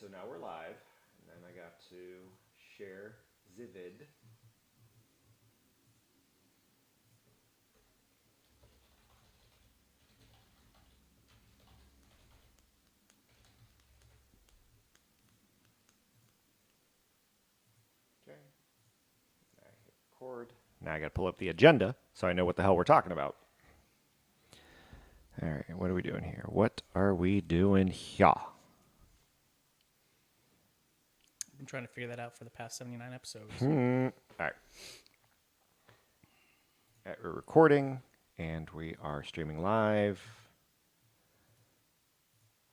so now we're live, and then I got to share the vid. Okay. Now I hit record. Now I got to pull up the agenda so I know what the hell we're talking about. All right, what are we doing here? What are we doing here? I've been trying to figure that out for the past 79 episodes. All right. All right, we're recording, and we are streaming live.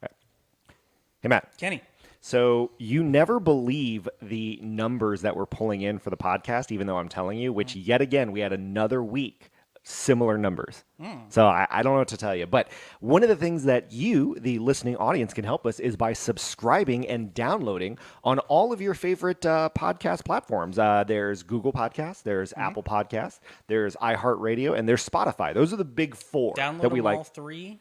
All right. Hey, Matt. Kenny. So you never believe the numbers that we're pulling in for the podcast, even though I'm telling you, which yet again, we had another week, similar numbers. So I don't know what to tell you. But one of the things that you, the listening audience, can help us is by subscribing and downloading on all of your favorite podcast platforms. There's Google Podcasts, there's Apple Podcasts, there's iHeartRadio, and there's Spotify. Those are the big four Download that we them like. all three,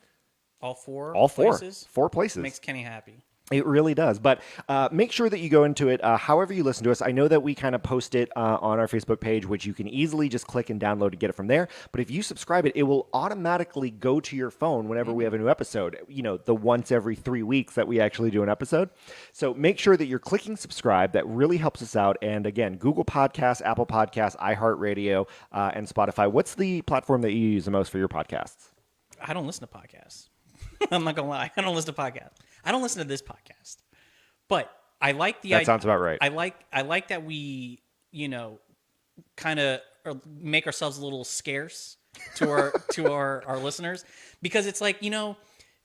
all four Places. Four places. Makes Kenny happy. It really does. But make sure that you go into it however you listen to us. I know that we kind of post it on our Facebook page, which you can easily just click and download to get it from there. But if you subscribe it will automatically go to your phone whenever we have a new episode. You know, the once every 3 weeks that we actually do an episode. So make sure that you're clicking subscribe. That really helps us out. And again, Google Podcasts, Apple Podcasts, iHeartRadio, and Spotify. What's the platform that you use the most for your podcasts? I don't listen to podcasts. I'm not going to lie. I don't listen to podcasts. I don't listen to this podcast. But I like the idea. That sounds about right. I like that we, kind of make ourselves a little scarce to our listeners, because it's like,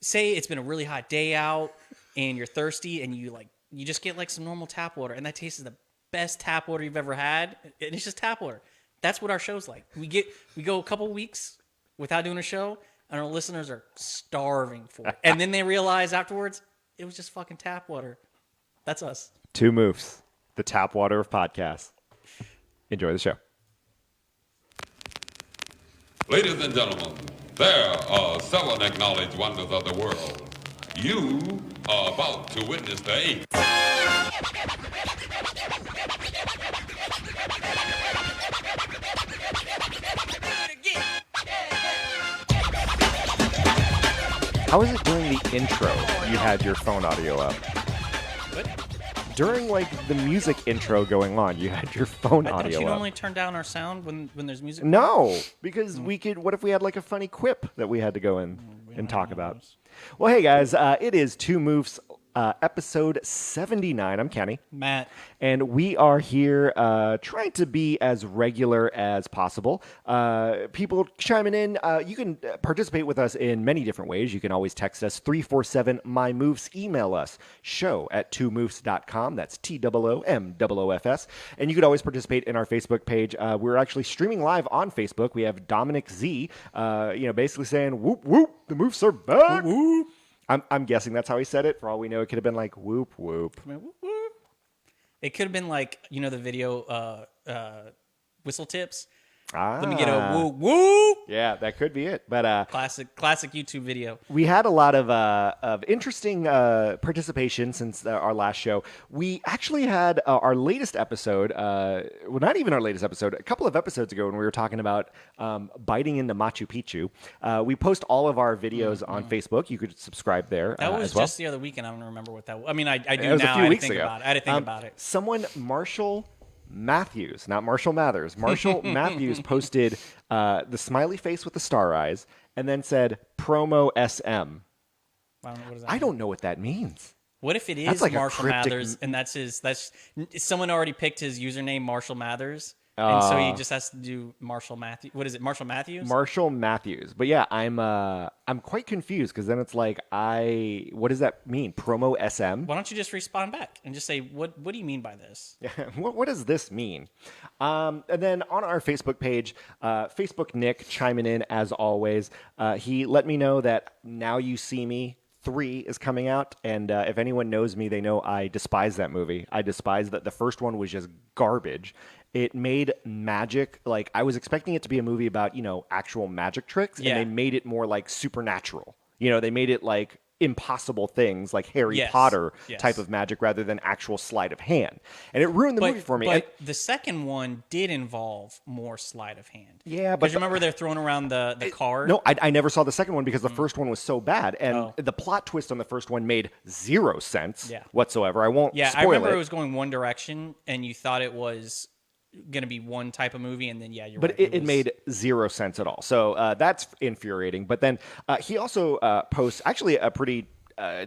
say it's been a really hot day out and you're thirsty and you just get like some normal tap water, and that tastes the best tap water you've ever had, and it's just tap water. That's what our show's like. We go a couple weeks without doing a show, and our listeners are starving for it. And then they realize afterwards, it was just fucking tap water. That's us. Two Moofs, the tap water of podcasts. Enjoy the show. Ladies and gentlemen, there are 7 acknowledged wonders of the world. You are about to witness the 8th. How is it during the intro you had your phone audio up? What? During the music intro going on, you had your phone audio up. Don't you normally turn down our sound when there's music? No, because we could. What if we had a funny quip that we had to go in and talk about? Well, hey guys, it is Two Moofs, episode 79. I'm Kenny. Matt. And we are here trying to be as regular as possible. People chiming in. You can participate with us in many different ways. You can always text us 347-MY-MOOFS. Email us show@twomoofs.com. That's TOOMOOFS. And you could always participate in our Facebook page. We're actually streaming live on Facebook. We have Dominic Z, basically saying, whoop, whoop, the Moofs are back. Whoop, whoop. I'm guessing that's how he said it. For all we know, it could have been like whoop, whoop. It could have been the video whistle tips. Let me get a whoop whoop. Yeah, that could be it. But classic YouTube video. We had a lot of interesting participation since our last show. We actually had our latest episode. Well, not even our latest episode. A couple of episodes ago, when we were talking about biting into Machu Picchu. We post all of our videos on Facebook. You could subscribe there. That was as well. just the other weekend. I don't remember what that was. I mean, I do it was now. A few I weeks had to think ago. about it. I had to think about it. Someone, Marshall Matthews, not Marshall Mathers. Marshall Matthews posted the smiley face with the star eyes and then said promo SM. I don't know what that means. What if it is Marshall Mathers and that's someone already picked his username Marshall Mathers? And so he just has to do Marshall Matthews. What is it, Marshall Matthews? Marshall Matthews. But yeah, I'm quite confused because then it's what does that mean? Promo SM? Why don't you just respond back and just say, what do you mean by this? What does this mean? And then on our Facebook page, Facebook Nick chiming in as always. He let me know that Now You See Me 3 is coming out, and if anyone knows me, they know I despise that movie. I despise that the first one was just garbage. It made magic, I was expecting it to be a movie about, actual magic tricks, and they made it more supernatural. They made it impossible things like Harry Yes. Potter Yes. type of magic rather than actual sleight of hand. And it ruined the movie for me. But the second one did involve more sleight of hand. Yeah, but because you remember they're throwing around the card. No, I never saw the second one because the first one was so bad, and Oh. the plot twist on the first one made zero sense Yeah. whatsoever. I won't Yeah, spoil I remember it. it was going one direction, and you thought it was going to be one type of movie, and then you're But right. it was- made zero sense at all. So that's infuriating. But then he also posts actually a pretty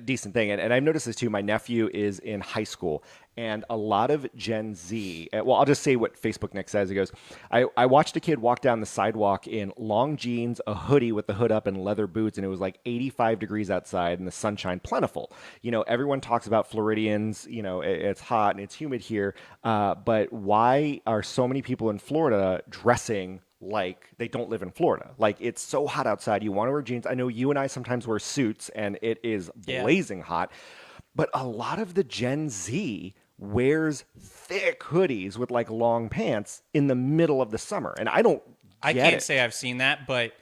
decent thing. And I've noticed this too. My nephew is in high school. And a lot of Gen Z, well, I'll just say what Facebook Nick says. He goes, I watched a kid walk down the sidewalk in long jeans, a hoodie with the hood up, and leather boots. And it was like 85 degrees outside and the sunshine plentiful. You know, everyone talks about Floridians. You know, it's hot and it's humid here. But why are so many people in Florida dressing like they don't live in Florida? Like, it's so hot outside. You want to wear jeans. I know you and I sometimes wear suits and it is Yeah. blazing hot. But a lot of the Gen Z wears thick hoodies with like long pants in the middle of the summer. And I don't I get can't it. say I've seen that, but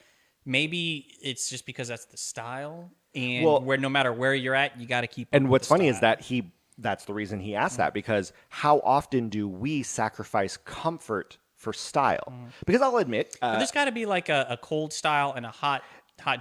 maybe it's just because that's the style, and Well- where no matter where you're at, you got to keep. And up with what's the funny is style. that that's the reason he asked that, because how often do we sacrifice comfort for style? Because I'll admit, But there's got to be like a cold style and a hot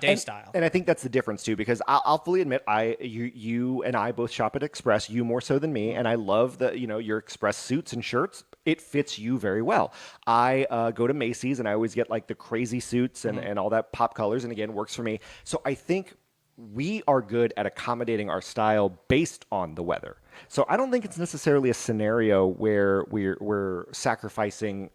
day style. And I think that's the difference too, because I'll fully admit, you and I both shop at Express. You more so than me, and I love your Express suits and shirts. It fits you very well. I go to Macy's and I always get like the crazy suits and all that pop colors, and again, works for me. So I think we are good at accommodating our style based on the weather. So I don't think it's necessarily a scenario where we're sacrificing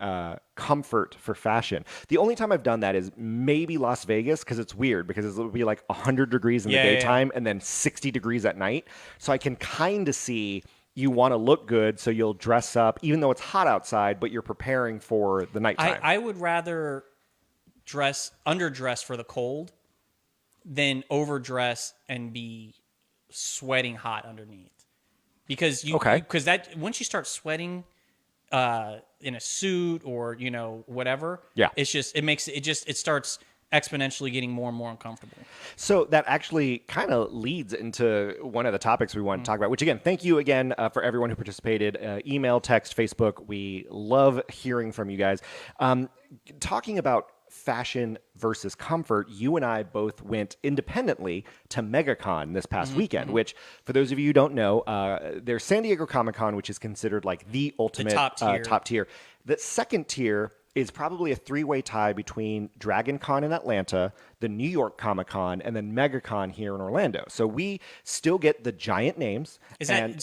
comfort for fashion. The only time I've done that is maybe Las Vegas, because it's weird, because it'll be like 100 degrees in the Yeah, yeah, yeah. daytime and then 60 degrees at night. So I can kind of see you want to look good, so you'll dress up, even though it's hot outside, but you're preparing for the nighttime. I would rather underdress for the cold than overdress and be sweating hot underneath. Because that once you start sweating in a suit or whatever, Yeah. it's just it starts exponentially getting more and more uncomfortable. So that actually kind of leads into one of the topics we want to talk about, which again, thank you again for everyone who participated. Email, text, Facebook. We love hearing from you guys. Talking about fashion versus comfort, you and I both went independently to MegaCon this past weekend, which, for those of you who don't know, there's San Diego Comic-Con, which is considered like the ultimate top tier. The second tier is probably a three-way tie between Dragon Con in Atlanta, the New York Comic-Con, and then MegaCon here in Orlando. So we still get the giant names. Isn't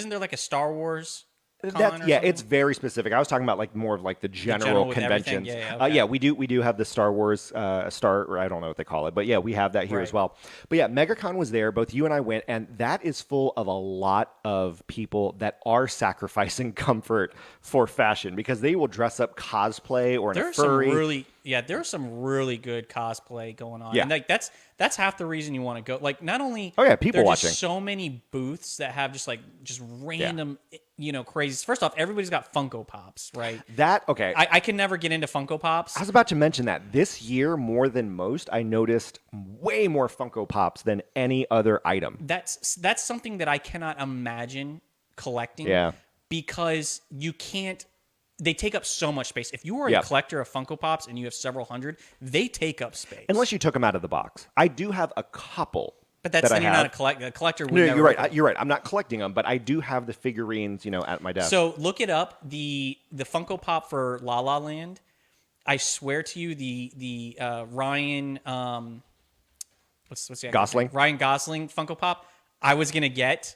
there like a Star Wars con or something? It's very specific. I was talking about like more of like the general with everything? conventions. Yeah, okay. We do have the Star Wars or I don't know what they call it, but yeah, we have that here as Right. well. But yeah, MegaCon was there. Both you and I went, and that is full of a lot of people that are sacrificing comfort for fashion, because they will dress up cosplay or in a There's some furry. there's some really good cosplay going on. Yeah. And like that's half the reason you want to go. Like, not only Oh, yeah, people there are watching. just so many booths that have just random crazy. First off, everybody's got Funko Pops, right? That okay. I can never get into Funko Pops. I was about to mention that this year, more than most, I noticed way more Funko Pops than any other item. That's something that I cannot imagine collecting. Yeah. Because you can't. They take up so much space. If you are a Yep. collector of Funko Pops and you have several hundred, they take up space. Unless you took them out of the box. I do have a couple. But that's that I then you're not a have. collector. A collector would No, never you're right. You're right. I'm not collecting them, but I do have the figurines, at my desk. So look it up. The Funko Pop for La La Land. I swear to you, the Ryan what's the actor's Gosling? name? Ryan Gosling Funko Pop. I was gonna get.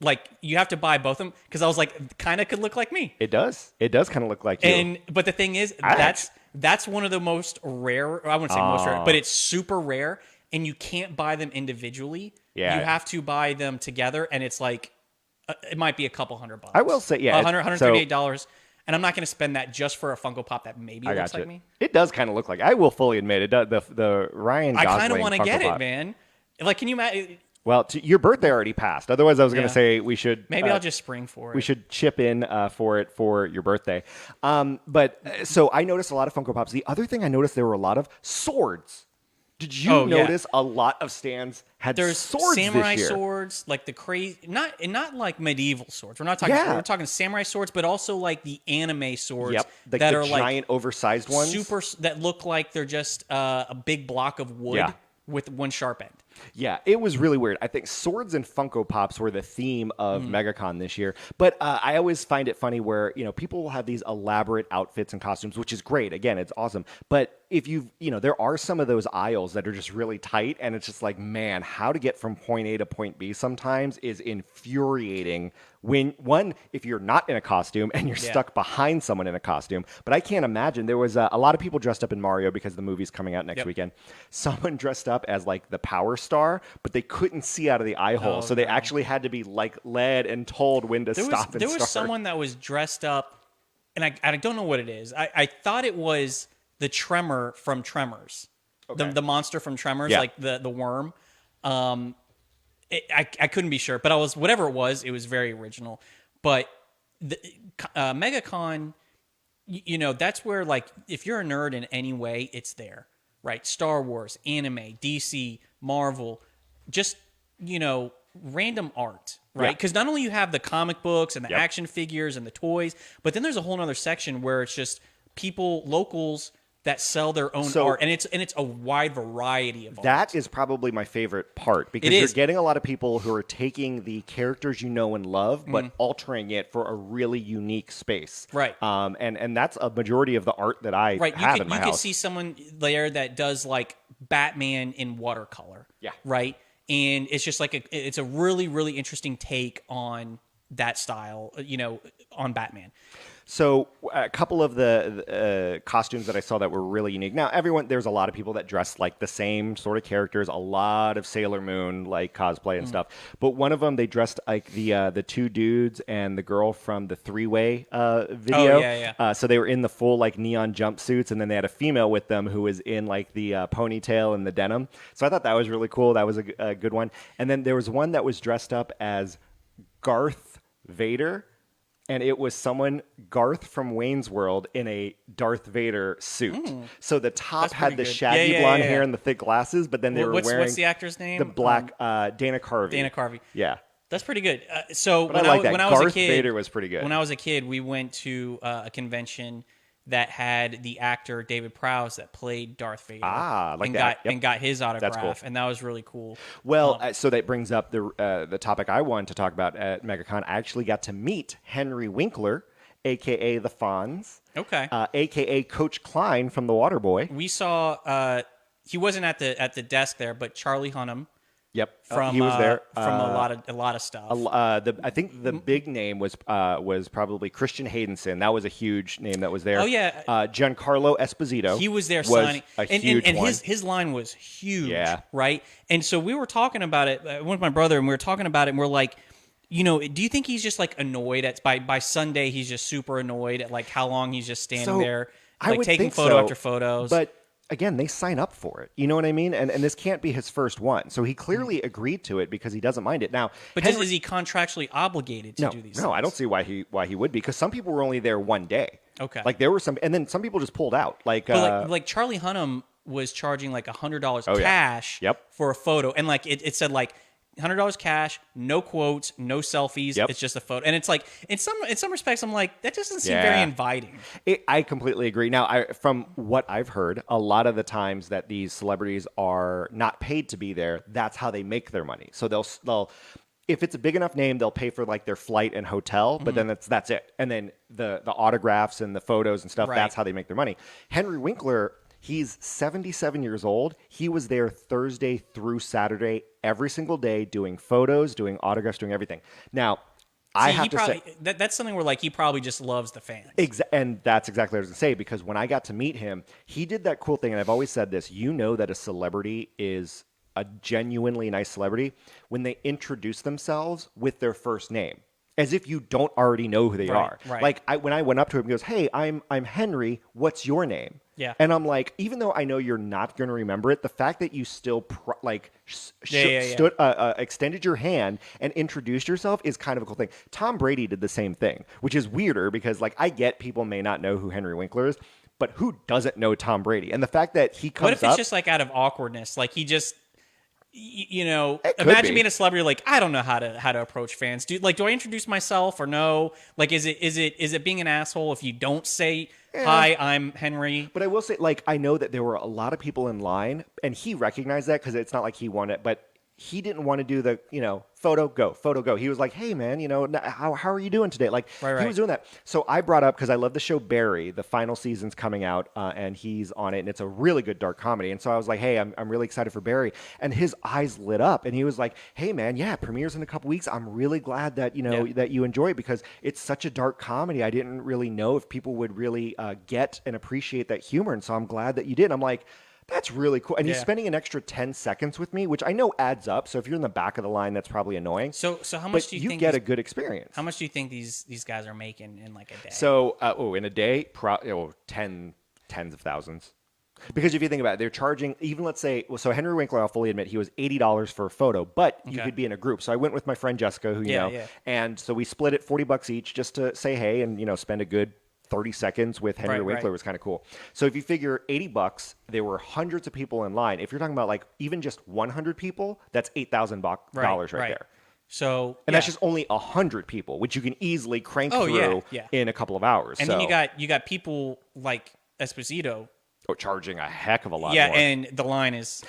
Like, you have to buy both of them because I was like, kind of could look like me. It does. It does kind of look like you. But the thing is, I that's one of the most rare. I wouldn't say most rare, but it's super rare, and you can't buy them individually. Yeah. You have to buy them together, and it's like it might be a couple $100. I will say, yeah, $138, and I'm not going to spend that just for a Funko Pop that maybe I looks got like you. me. It does kind of look like. I will fully admit it. The Ryan I Gosling kind of want to Funko get Pop. it, man. Like, can you imagine? Well, your birthday already passed. Otherwise, I was going to Yeah. say we should. Maybe I'll just spring for it. We should chip in for it for your birthday. So I noticed a lot of Funko Pops. The other thing I noticed, there were a lot of swords. Did you Oh, yeah. notice a lot of stands had There's swords samurai this year? swords, like the crazy, not like medieval swords. We're not talking. Yeah. We're talking samurai swords, but also like the anime swords Yep, like that the are like giant oversized ones. that look like they're just a big block of wood Yeah. with one sharp end. Yeah, it was really weird. I think swords and Funko Pops were the theme of MegaCon this year. But I always find it funny where, people will have these elaborate outfits and costumes, which is great. Again, it's awesome. But if there are some of those aisles that are just really tight, and it's just like, man, how to get from point A to point B sometimes is infuriating if you're not in a costume and you're stuck behind someone in a costume. But I can't imagine. There was a lot of people dressed up in Mario because the movie's coming out next weekend. Someone dressed up as like the Power Star, but they couldn't see out of the eye hole, so they actually had to be like led and told when to stop and There start. was someone that was dressed up, and I don't know what it is. I thought it was the Tremor from Tremors, the monster from Tremors, like the worm. I couldn't be sure, but whatever it was very original. But the MegaCon, that's where, like, if you're a nerd in any way, it's there, right? Star Wars, anime, DC, Marvel, just random art, right? Because not only you have the comic books and the action figures and the toys, but then there's a whole other section where it's just locals that sell their own art, and it's a wide variety of art. That is probably my favorite part, because you're getting a lot of people who are taking the characters you know and love, but altering it for a really unique space. Right. And that's a majority of the art that I have in my house. You could see someone there that does like Batman in watercolor. Yeah. Right. And it's just like it's a really, really interesting take on that style, on Batman. So a couple of the costumes that I saw that were really unique. Now, there's a lot of people that dress like the same sort of characters, a lot of Sailor Moon like cosplay and stuff. But one of them, they dressed like the two dudes and the girl from the Three-Way video. Oh, yeah. So they were in the full like neon jumpsuits, and then they had a female with them who was in like the ponytail and the denim. So I thought that was really cool. That was a good one. And then there was one that was dressed up as Darth Vader. And it was Garth from Wayne's World, in a Darth Vader suit. So the top had the good. shaggy blonde hair and the thick glasses, but then they were wearing... What's the actor's name? The black Dana Carvey. Dana Carvey. Yeah. That's pretty good. So But I like that. when I was Darth a kid, Vader was pretty good. When I was a kid, we went to a convention that had the actor David Prowse that played Darth Vader. And got his autograph, cool. and that was really cool. Well, so that brings up the topic I wanted to talk about at MegaCon. I actually got to meet Henry Winkler, a.k.a. the Fonz. Okay. A.k.a. Coach Klein from The Waterboy. We saw he wasn't at the desk there, but Charlie Hunnam. Yep, From he was there from a lot of stuff. I think the big name was probably Christian Haydenson. That was a huge name that was there. Oh, yeah. Giancarlo Esposito. He was there was signing, a huge and one. his line was huge. Yeah. Right. And so we were talking about it. I went with my brother, and we were talking about it, and we're like, do you think he's just like annoyed at by Sunday? He's just super annoyed at like how long he's just standing there, I like would taking think photo so, after photos. But again, they sign up for it. You know what I mean? And this can't be his first one. So he clearly agreed to it because he doesn't mind it. Now, But is he contractually obligated to do these things? No, I don't see why he would be, because some people were only there one day. Okay. Like there were some, and then some people just pulled out. Like, like Charlie Hunnam was charging like $100 cash Yep. for a photo, and like it said like $100 cash, no quotes, no selfies. Yep. It's just a photo, and it's like in some respects, I'm like, that doesn't seem very inviting. I completely agree. Now, from what I've heard, a lot of the times that these celebrities are not paid to be there, that's how they make their money. So they'll if it's a big enough name, they'll pay for like their flight and hotel, but then that's it. And then the autographs and the photos and stuff, that's how they make their money. Henry Winkler, he's 77 years old. He was there Thursday through Saturday, every single day, doing photos, doing autographs, doing everything. Now, I have to say that's something where like he probably just loves the fans. And that's exactly what I was going to say, because when I got to meet him, he did that cool thing. And I've always said this, that a celebrity is a genuinely nice celebrity when they introduce themselves with their first name, as if you don't already know who they are. Right. Like when I went up to him, he goes, "Hey, I'm Henry. What's your name?" Yeah. And I'm like, even though I know you're not going to remember it, the fact that you still extended your hand and introduced yourself is kind of a cool thing. Tom Brady did the same thing, which is weirder because like I get people may not know who Henry Winkler is, but who doesn't know Tom Brady? And the fact that he comes What if up, it's just like out of awkwardness? Like he just, It could imagine be. being a celebrity. Like I don't know how to approach fans. Do I introduce myself or no? Like is it being an asshole if you don't say hi? I'm Henry. but I will say, like, I know that there were a lot of people in line, and he recognized that because it's not like he won it, but he didn't want to do the, photo go. He was like, hey, man, how are you doing today? Like, Right. he was doing that. So I brought up, because I love the show Barry, the final season's coming out, and he's on it, and it's a really good dark comedy. And so I was like, hey, I'm really excited for Barry. And his eyes lit up, and he was like, hey, man, yeah, premieres in a couple weeks. I'm really glad that, that you enjoy it because it's such a dark comedy. I didn't really know if people would really get and appreciate that humor. And so I'm glad that you did. And I'm like, that's really cool. And he's Yeah. spending an extra 10 seconds with me, which I know adds up. So if you're in the back of the line, that's probably annoying. So how much But do you you think get these- a good experience. How much do you think these guys are making in like a day? So, in a day, tens of thousands. Because if you think about it, they're charging, even let's say, so Henry Winkler, I'll fully admit, he was $80 for a photo, but you Okay. could be in a group. So I went with my friend Jessica, who you know, and so we split it $40 each just to say hey and, spend a good 30 seconds with Henry Right, Winkler right. was kind of cool. So if you figure $80, there were hundreds of people in line. If you're talking about like even just 100 people, that's $8,000 right there. So And that's just only 100 people, which you can easily crank Oh, yeah, through yeah. in a couple of hours. and so, then you got people like Esposito. charging a heck of a lot Yeah, more. and the line is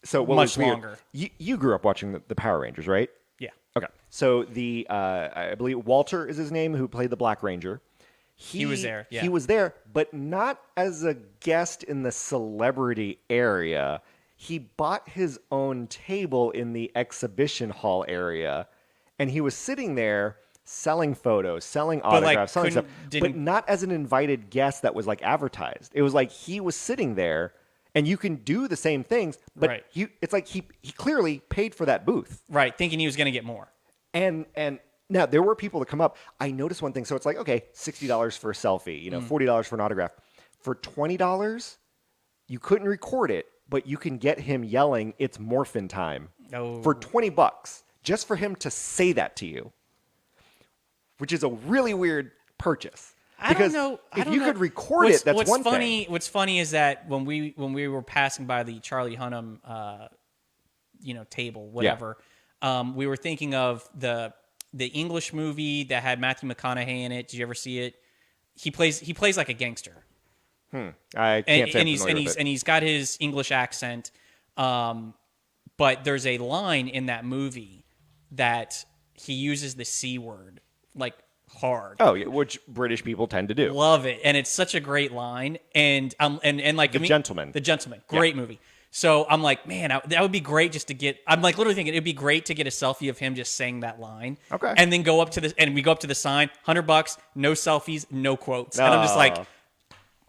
So what much was weird, longer. You grew up watching the Power Rangers, right? yeah. Okay. So I believe Walter is his name, who played the Black Ranger. He was there, yeah. He was there, but not as a guest in the celebrity area. He bought his own table in the exhibition hall area, and he was sitting there selling photos, selling like, autographs, selling stuff, couldn't- but didn't- not as an invited guest that was like advertised. It was like he was sitting there, and you can do the same things, but Right. it's like he clearly paid for that booth. Right, thinking he was going to get more. And now there were people that come up. I noticed one thing. So it's like, okay, $60 for a selfie, $40 for an autograph. For $20, you couldn't record it, but you can get him yelling, "It's morphin time." Oh. For $20, just for him to say that to you, which is a really weird purchase. I don't know. If you could record it, that's what's one funny, thing. What's funny is that when we were passing by the Charlie Hunnam, table, whatever, we were thinking of the English movie that had Matthew McConaughey in it. Did you ever see it? He plays like a gangster, I can't say I'm familiar with it. and he's got his English accent. But there's a line in that movie that he uses the C word like hard. Oh, yeah, which British people tend to do. Love it, and it's such a great line. And like The Gentleman. great movie. So I'm like, man, that would be great just to get. I'm like literally thinking it'd be great to get a selfie of him just saying that line. Okay. And then go up to we go up to the sign, $100, no selfies, no quotes, and I'm just like, Oh.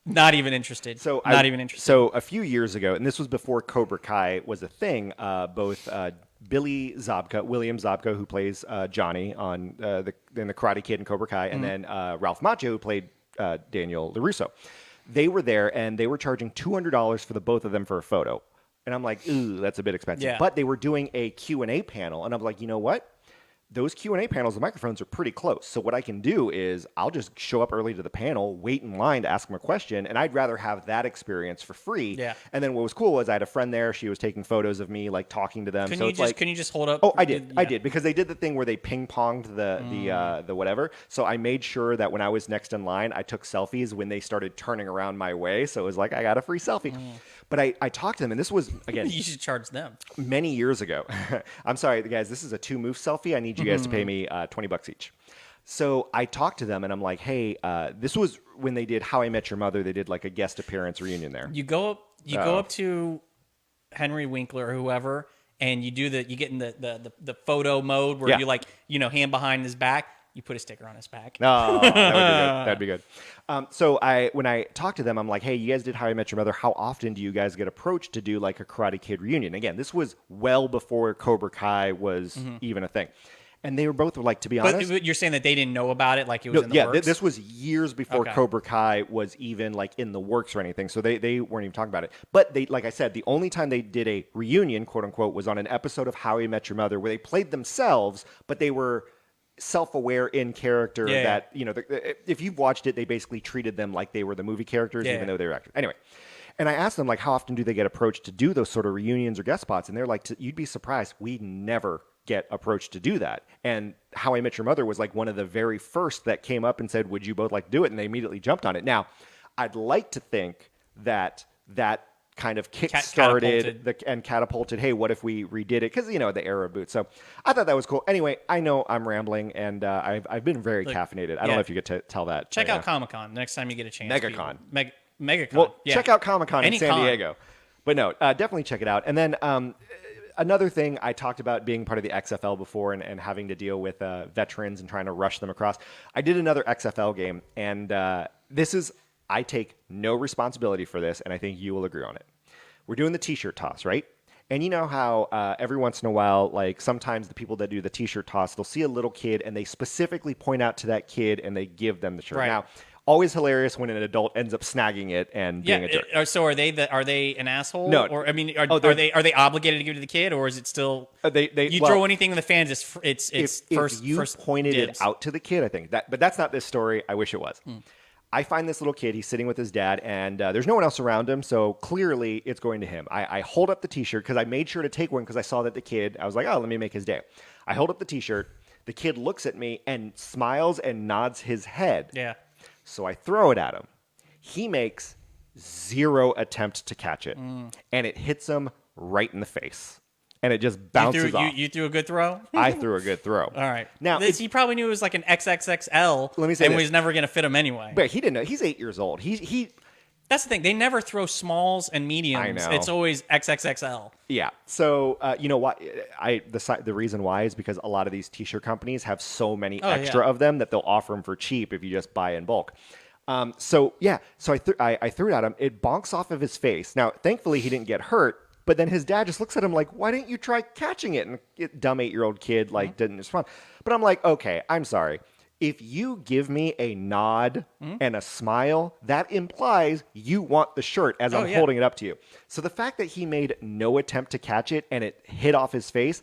not even interested. So not even interested. So a few years ago, and this was before Cobra Kai was a thing. Both William Zabka, who plays Johnny on in the Karate Kid and Cobra Kai, and then Ralph Macchio, who played Daniel LaRusso. They were there, and they were charging $200 for the both of them for a photo. And I'm like, ooh, that's a bit expensive. Yeah. But they were doing a Q&A panel, and I'm like, you know what? Those Q&A panels, the microphones are pretty close. So what I can do is I'll just show up early to the panel, wait in line to ask them a question, and I'd rather have that experience for free. Yeah. And then what was cool was I had a friend there. She was taking photos of me, like talking to them. Can so you it's just like, can you just hold up? oh, I did. Yeah. I did because they did the thing where they ping-ponged the whatever. So I made sure that when I was next in line, I took selfies when they started turning around my way. So it was like I got a free selfie. But I talked to them, and this was again You should charge them. many years ago. I'm sorry, guys. This is a 2-move selfie. I need you guys to pay me $20 each. So I talked to them, and I'm like, hey, this was when they did How I Met Your Mother. They did like a guest appearance reunion there. You go up to Henry Winkler or whoever, and you get in the photo mode where Yeah. you like hand behind his back. You put a sticker on his back. Oh, that would be good. That'd be good. So when I talked to them, I'm like, hey, you guys did How I Met Your Mother. How often do you guys get approached to do like a Karate Kid reunion? Again, this was well before Cobra Kai was even a thing. And they were both like, to be honest. But you're saying that they didn't know about it, like it was No, in the yeah, works? this was years before Okay. Cobra Kai was even like in the works or anything. So they weren't even talking about it. But they, like I said, the only time they did a reunion, quote unquote, was on an episode of How I Met Your Mother where they played themselves, but they were self-aware in character Yeah. that, if you've watched it, they basically treated them like they were the movie characters, Yeah. even though they were actors. Anyway. And I asked them, like, how often do they get approached to do those sort of reunions or guest spots? And they're like, you'd be surprised. We never get approached to do that. And How I Met Your Mother was like one of the very first that came up and said, would you both like to do it? And they immediately jumped on it. Now, I'd like to think that kind of kick-started and catapulted, hey, what if we redid it? Because, the era of Boots. So I thought that was cool. Anyway, I know I'm rambling, and I've been very caffeinated. I don't know if you could tell that. Check out Comic-Con next time you get a chance. MegaCon. MegaCon. Well, yeah. check out Comic-Con in Any San con. Diego. But no, definitely check it out. And then another thing, I talked about being part of the XFL before and having to deal with veterans and trying to rush them across. I did another XFL game, and I take no responsibility for this, and I think you will agree on it. We're doing the T-shirt toss, right? And you know how every once in a while, like sometimes the people that do the T-shirt toss, they'll see a little kid, and they specifically point out to that kid, and they give them the shirt. Right. Now, always hilarious when an adult ends up snagging it and being a jerk. So are they an asshole? No. Or I mean, are they obligated to give it to the kid, or is it still you throw anything in the fans? It's if you pointed dibs. it out to the kid, I think that, but that's not this story. I wish it was. I find this little kid. He's sitting with his dad, and there's no one else around him, so clearly it's going to him. I hold up the T-shirt because I made sure to take one because I saw that the kid. I was like, oh, let me make his day. I hold up the T-shirt. The kid looks at me and smiles and nods his head. Yeah. So I throw it at him. He makes zero attempt to catch it, and it hits him right in the face, and it just bounces off. You threw a good throw? I threw a good throw. All right. Now he probably knew it was like an XXXL. Let me say and this. was never going to fit him anyway. But he didn't know. He's 8 years old. That's the thing. They never throw smalls and mediums. I know. It's always XXXL. Yeah. So you know what? The reason why is because a lot of these T-shirt companies have so many extra of them that they'll offer them for cheap if you just buy in bulk. So I threw it at him. It bonks off of his face. Now, thankfully, he didn't get hurt. But then his dad just looks at him like, "Why didn't you try catching it?" And dumb 8-year-old kid didn't respond. But I'm like, okay, I'm sorry. If you give me a nod and a smile, that implies you want the shirt as I'm holding it up to you. So the fact that he made no attempt to catch it and it hit off his face,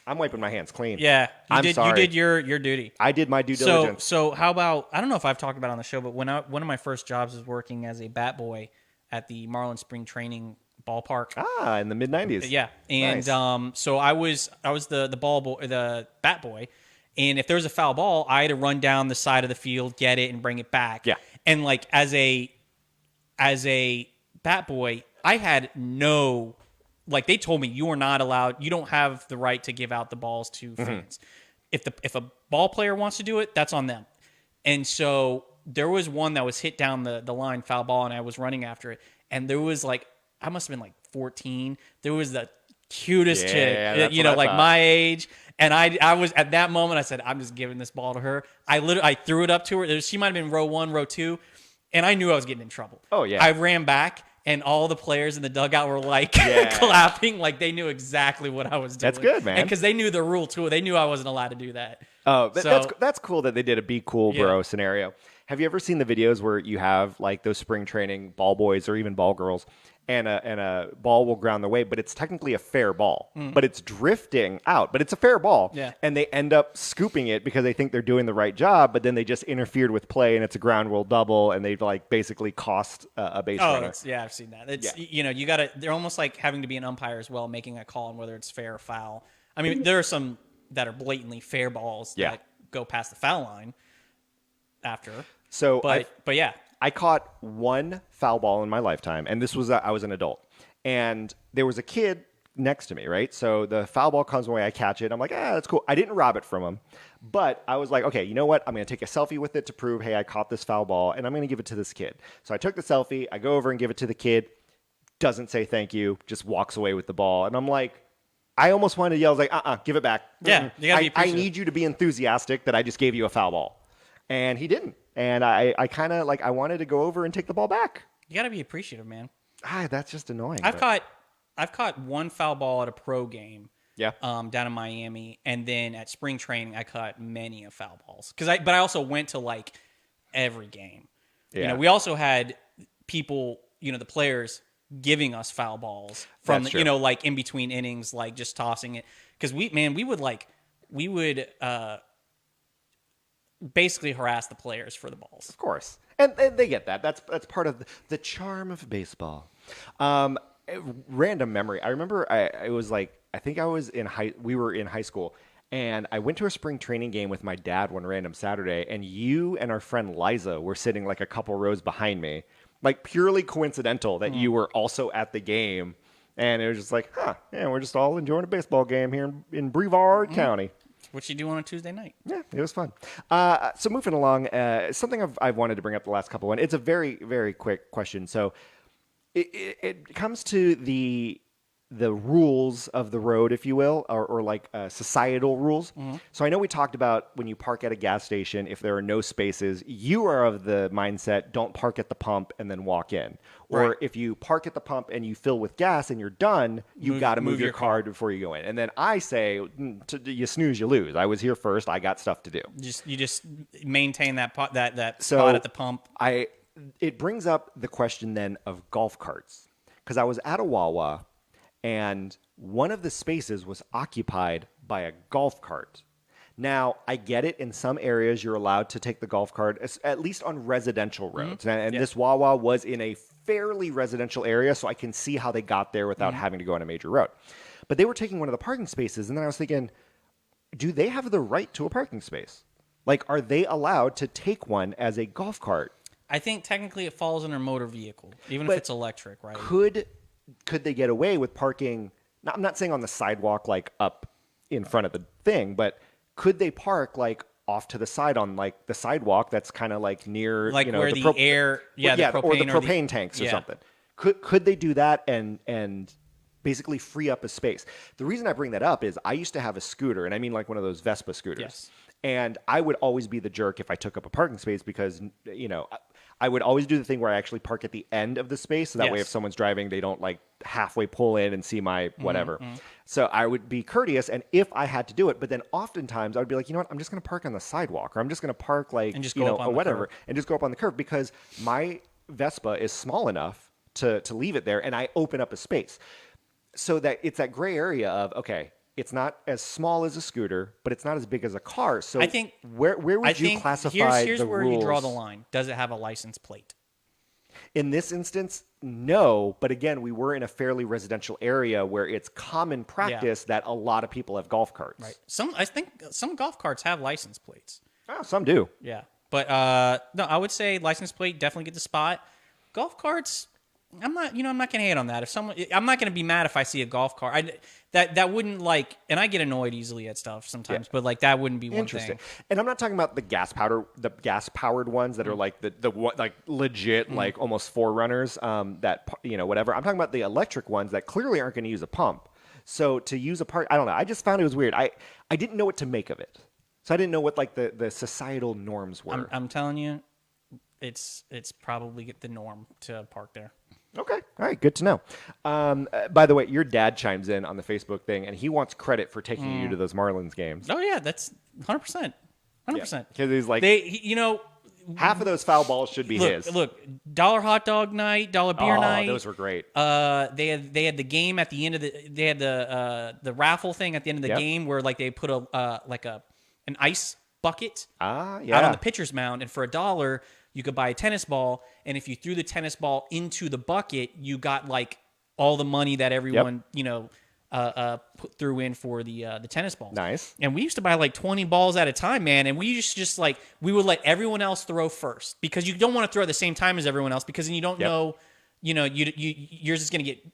I'm wiping my hands clean. Yeah, I'm sorry. You did your duty. I did my due diligence. So how about, I don't know if I've talked about it on the show, but one of my first jobs was working as a bat boy at the Marlin Spring Training ballpark. In the mid-90s. Yeah, and Nice. So I was the bat boy, and if there was a foul ball, I had to run down the side of the field, get it, and bring it back. Yeah. And like as a bat boy, I had no, like they told me you are not allowed, you don't have the right to give out the balls to fans. If a ball player wants to do it, that's on them. And so there was one that was hit down the line, foul ball, and I was running after it, and there was like, I must have been like 14. There was the cutest chick, that's what I like thought. my age. And I was at that moment, I said, I'm just giving this ball to her. I threw it up to her. She might have been row 1, row 2. And I knew I was getting in trouble. Oh, yeah. I ran back, and all the players in the dugout were like clapping, like they knew exactly what I was doing. That's good, man. And because they knew the rule too. They knew I wasn't allowed to do that. Oh, So- that's cool that they did a be cool bro scenario. Have you ever seen the videos where you have like those spring training ball boys or even ball girls, and a ball will ground the way, but it's technically a fair ball, but it's drifting out, but it's a fair ball, and they end up scooping it because they think they're doing the right job, but then they just interfered with play, and it's a ground rule double, and they've like basically cost a base runner. I've seen that. It's you got to. They're almost like having to be an umpire as well, making a call on whether it's fair or foul. I mean, there are some that are blatantly fair balls that go past the foul line after. So, but yeah. I caught one foul ball in my lifetime, and this was I was an adult, and there was a kid next to me, right? So the foul ball comes my way, I catch it, I'm like, that's cool. I didn't rob it from him, but I was like, okay, you know what? I'm going to take a selfie with it to prove, hey, I caught this foul ball, and I'm going to give it to this kid. So I took the selfie, I go over and give it to the kid, doesn't say thank you, just walks away with the ball, and I'm like, I almost wanted to yell, I was like, give it back. Yeah, you gotta be I appreciative. need you to be enthusiastic that I just gave you a foul ball. And he didn't. And I kind of like, I wanted to go over and take the ball back. You got to be appreciative, man. That's just annoying. I've caught one foul ball at a pro game. Yeah. Down in Miami, and then at spring training, I caught many of foul balls but I also went to like every game. Yeah. You know, we also had people, the players giving us foul balls from That's true. like in between innings, like just tossing it because we would basically harass the players for the balls. Of course, and they get that. That's part of the charm of baseball. Random memory. I remember I was like, I think I was we were in high school, and I went to a spring training game with my dad one random Saturday, and you and our friend Liza were sitting like a couple rows behind me, like purely coincidental that you were also at the game, and it was just like, yeah, we're just all enjoying a baseball game here in Brevard County. What you do on a Tuesday night? Yeah, it was fun. So moving along, something I've wanted to bring up the last couple, and it's a very, very quick question. So it comes to the rules of the road, if you will, or like societal rules. So I know we talked about when you park at a gas station, if there are no spaces, you are of the mindset, don't park at the pump and then walk in. Or Right. if you park at the pump and you fill with gas and you're done, you got to move your car before you go in. And then I say, you snooze, you lose. I was here first. I got stuff to do. You just maintain that that So spot at the pump. It brings up the question then of golf carts, because I was at a Wawa and one of the spaces was occupied by a golf cart. Now, I get it. In some areas, you're allowed to take the golf cart, at least on residential roads. And this Wawa was in a fairly residential area, so I can see how they got there without having to go on a major road. But they were taking one of the parking spaces, and then I was thinking, do they have the right to a parking space? Like, are they allowed to take one as a golf cart? I think technically it falls under motor vehicle, even But if it's electric, right? Could they get away with parking? I'm not saying on the sidewalk, like up in front of the thing, but could they park like off to the side on like the sidewalk that's kind of like near, Like where the air, the propane propane tanks or yeah. something? Could they do that and basically free up a space? The reason I bring that up is I used to have a scooter, and I mean like one of those Vespa scooters. Yes. And I would always be the jerk if I took up a parking space because, I would always do the thing where I actually park at the end of the space. So that way, Yes. if someone's driving, they don't like halfway pull in and see my whatever. So I would be courteous. And if I had to do it, but then oftentimes I would be like, you know what? I'm just going to park on the sidewalk, or I'm just going to park like, And just go up on or the whatever, curb. and just go up on the curb because my Vespa is small enough to leave it there. And I open up a space so that it's that gray area of, okay, it's not as small as a scooter, but it's not as big as a car. So I think where would you classify here's the where rules? you draw the line. Does it have a license plate? In this instance, no. But again, we were in a fairly residential area where it's common practice that a lot of people have golf carts. Right. I think some golf carts have license plates. Oh, some do. Yeah. But no, I would say license plate, definitely get the spot. Golf carts, I'm not going to hate on that. I'm not going to be mad if I see a golf cart. That wouldn't like, and I get annoyed easily at stuff sometimes, but like that wouldn't be one Interesting. thing. And I'm not talking about the gas powered ones that are like the like legit like almost forerunners that whatever. I'm talking about the electric ones that clearly aren't going to use a pump. So to use a part, I don't know. I just found it was weird. I didn't know what to make of it. So I didn't know what like the societal norms were. I'm telling you, it's probably the norm to park there. Okay. All right. Good to know. By the way, your dad chimes in on the Facebook thing, and he wants credit for taking you to those Marlins games. Oh yeah, that's 100%. 100%. Because he's like, half of those foul balls should be his. Look, dollar hot dog night, dollar beer night. Those were great. They had the game at the end of they had the raffle thing at the end of the Yep. game where like they put an ice bucket Yeah. out on the pitcher's mound, and for $1 you could buy a tennis ball, and if you threw the tennis ball into the bucket, you got like all the money that everyone threw in for the tennis balls. Nice. And we used to buy like 20 balls at a time, man, and we just like we would let everyone else throw first because you don't want to throw at the same time as everyone else because then you don't know, yours is going to get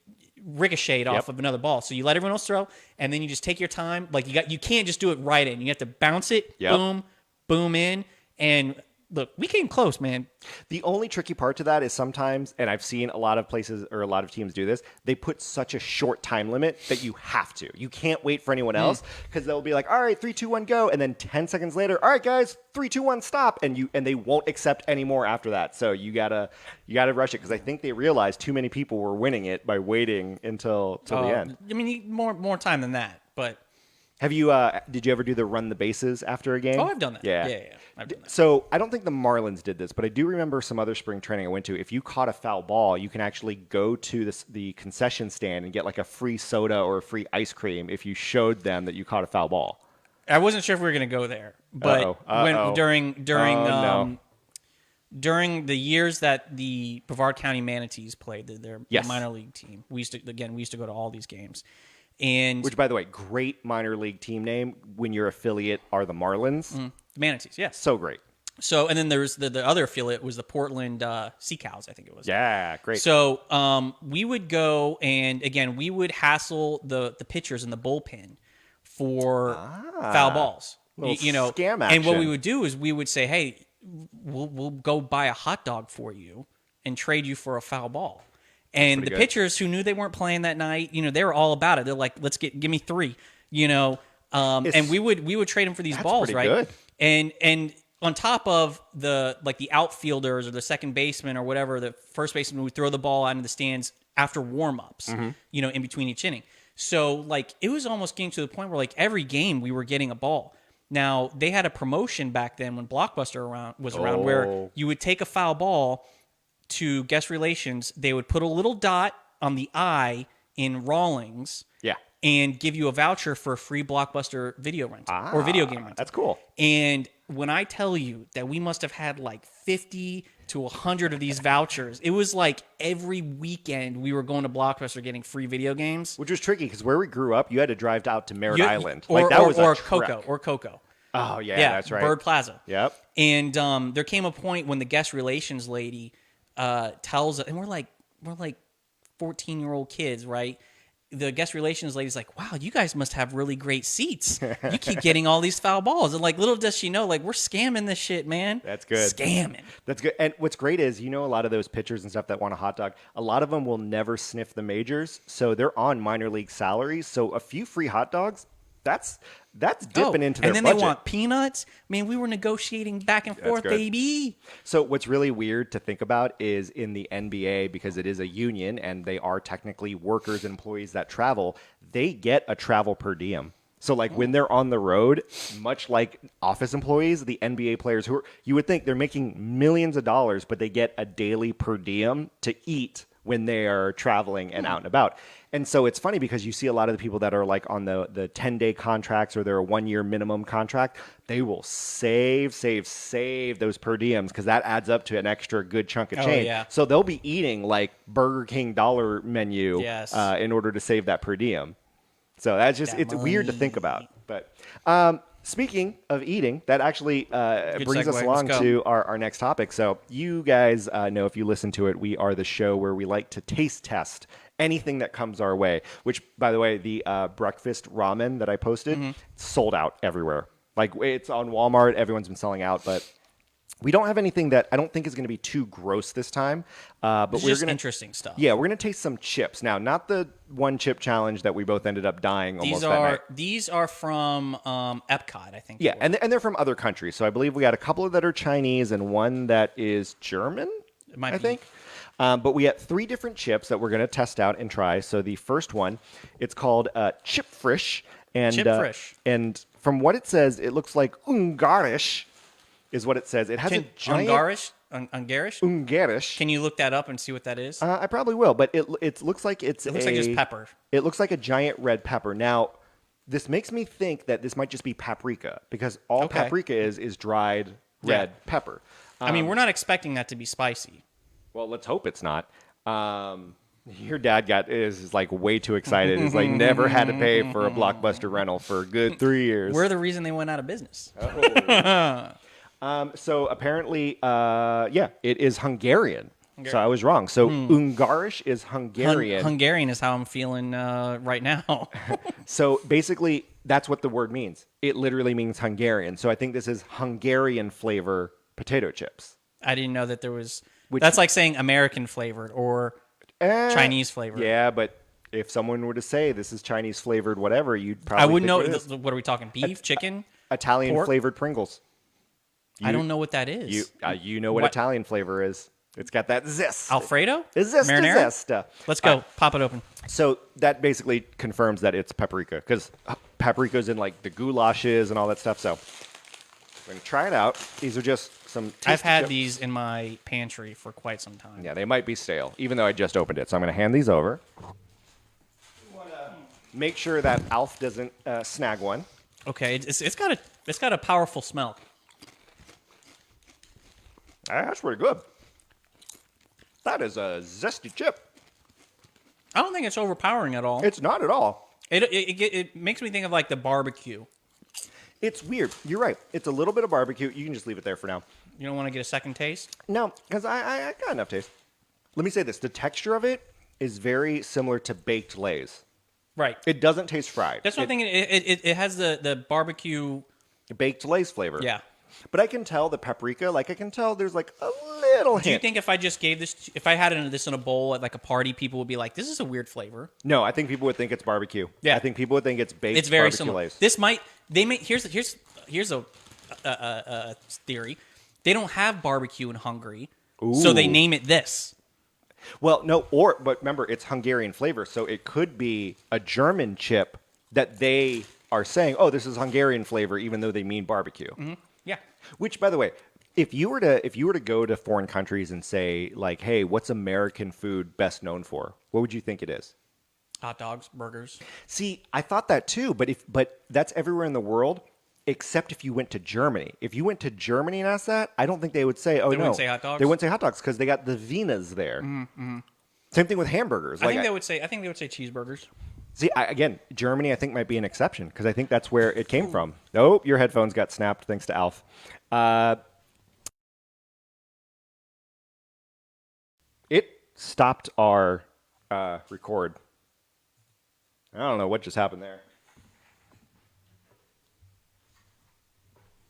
ricocheted off of another ball. So you let everyone else throw, and then you just take your time. Like you can't just do it right in. You have to bounce it, boom in, and look, we came close, man. The only tricky part to that is sometimes, and I've seen a lot of places or a lot of teams do this, they put such a short time limit that you have to. You can't wait for anyone else because they'll be like, all right, 3, 2, 1, go. And then 10 seconds later, all right, guys, 3, 2, 1, stop. And they won't accept any more after that. So you gotta rush it because I think they realized too many people were winning it by waiting until the end. I mean, you need more time than that, but. Have you? Did you ever do the run the bases after a game? Oh, I've done that. Yeah. I've done that. So I don't think the Marlins did this, but I do remember some other spring training I went to. If you caught a foul ball, you can actually go to the concession stand and get like a free soda or a free ice cream if you showed them that you caught a foul ball. I wasn't sure if we were gonna go there, but when during the years that the Brevard County Manatees played their minor league team, we used to go to all these games. And Which, by the way, great minor league team name when your affiliate are the Marlins. the Manatees, yes. So great. So, and then there's the other affiliate was the Portland Sea Cows, I think it was. Yeah, great. So we would go, and again, we would hassle the pitchers in the bullpen for foul balls. Little You know, scam and what we action. would do is we would say, hey, we'll go buy a hot dog for you and trade you for a foul ball. And the good. pitchers who knew they weren't playing that night, you know, they were all about it. They're like, give me 3, you know. And we would trade them for these balls, pretty right? good. And on top of the outfielders or the second baseman or whatever, the first baseman would throw the ball out into the stands after warm-ups, Mm-hmm. you know, in between each inning. So like it was almost getting to the point where like every game we were getting a ball. Now they had a promotion back then when Blockbuster was around where you would take a foul ball to guest relations. They would put a little dot on the I in Rawlings. Yeah. And give you a voucher for a free Blockbuster video rental or video game rental. That's cool. And when I tell you that we must have had like 50 to 100 of these vouchers, it was like every weekend we were going to Blockbuster getting free video games. Which was tricky because where we grew up, you had to drive out to Merritt Island. Or, Like that was a Coco. trek. Or Coco. Oh, yeah, Yeah, that's right. Bird Plaza. Yep. And there came a point when the guest relations lady tells us, and we're like 14-year-old kids, right? The guest relations lady's like, wow, you guys must have really great seats. You keep getting all these foul balls. And like, little does she know, like, we're scamming this shit, man. That's good. Scamming. That's good. And what's great is, you know, a lot of those pitchers and stuff that want a hot dog, a lot of them will never sniff the majors. So they're on minor league salaries. So a few free hot dogs, that's dipping into their and then budget. they want peanuts. Man, we were negotiating back and forth, good. baby. So what's really weird to think about is in the NBA, because it is a union and they are technically workers and employees that travel, they get a travel per diem. So like when they're on the road, much like office employees, the NBA players you would think they're making millions of dollars, but they get a daily per diem to eat when they are traveling and out and about. And so it's funny because you see a lot of the people that are like on the 10-day contracts or they're a 1-year minimum contract, they will save those per diems because that adds up to an extra good chunk of change. Yeah. So they'll be eating like Burger King dollar menu Yes. In order to save that per diem. So that's just, it's weird to think about. But speaking of eating, that actually brings us segue. along Let's go. to our next topic. So you guys know, if you listen to it, we are the show where we like to taste test anything that comes our way, which, by the way, the breakfast ramen that I posted sold out everywhere. Like, it's on Walmart. Everyone's been selling out, but we don't have anything that I don't think is going to be too gross this time. But It's we're just going to interesting stuff. yeah, we're going to taste some chips. Now, not the one chip challenge that we both ended up dying almost that night. These are from Epcot, I think. Yeah, and they're from other countries. So I believe we got a couple that are Chinese and one that is German, It might I be. think. But we got 3 different chips that we're going to test out and try. So the first one, it's called Chip Frisch. And, Chip Frisch. And from what it says, it looks like Ungarisch is what it says. It has a giant... Ungarish? Ungarisch. Can you look that up and see what that is? I probably will, but it looks like it's It looks like just pepper. It looks like a giant red pepper. Now, this makes me think that this might just be paprika because all Okay. paprika is dried red Yeah. pepper. I mean, we're not expecting that to be spicy. Well, let's hope it's not. Your dad is like way too excited. He's like never had to pay for a Blockbuster rental for a good 3 years. We're the reason they went out of business. So apparently, it is Hungarian. So I was wrong. So Ungarisch is Hungarian. Hungarian is how I'm feeling right now. So basically, that's what the word means. It literally means Hungarian. So I think this is Hungarian flavor potato chips. I didn't know that there was. That's like saying American flavored or Chinese flavored. Yeah, but if someone were to say this is Chinese flavored whatever, you'd probably I wouldn't know. think it is. What are we talking? Beef, chicken? Italian pork? flavored Pringles. I don't know what that is. You know what Italian flavor is. It's got that zest. Alfredo? Zest. Marinara? Zest. Let's go. Pop it open. So that basically confirms that it's paprika because paprika's in like the goulashes and all that stuff. So we're going to try it out. These are just some tasty I've had chips. these in my pantry for quite some time. Yeah, they might be stale, even though I just opened it. So I'm going to hand these over. Make sure that Alf doesn't snag one. Okay, it's got a powerful smell. That's pretty good. That is a zesty chip. I don't think it's overpowering at all. It's not at all. It makes me think of like the barbecue. It's weird. You're right. It's a little bit of barbecue. You can just leave it there for now. You don't want to get a second taste? No, because I got enough taste. Let me say this. The texture of it is very similar to baked Lay's. Right. It doesn't taste fried. That's what I'm thinking. It has the barbecue. Baked Lay's flavor. Yeah. But I can tell the paprika, like I can tell there's like a little hint. Do you think if I just gave this, if I had this in a bowl at like a party, people would be like, "This is a weird flavor"? No, I think people would think it's barbecue. Yeah. I think people would think it's baked It's very barbecue similar. Lay's. This might here's a theory. They don't have barbecue in Hungary, so they Ooh. name it this. Well, no, but remember, it's Hungarian flavor, so it could be a German chip that they are saying, "Oh, this is Hungarian flavor," even though they mean barbecue. Yeah. Which, by the way, if you were to go to foreign countries and say like, "Hey, what's American food best known for?" What would you think it is? Hot dogs, burgers. See, I thought that too, but that's everywhere in the world except if you went to Germany. If you went to Germany and asked that, I don't think they would say, "Oh, They no." wouldn't say hot dogs? They wouldn't say hot dogs because they got the Wienas there. Same thing with hamburgers. I Like, think they would say cheeseburgers. see, again, Germany, I think might be an exception because I think that's where it came from. Nope, your headphones got snapped thanks to Alf. It stopped our record. I don't know what just happened there.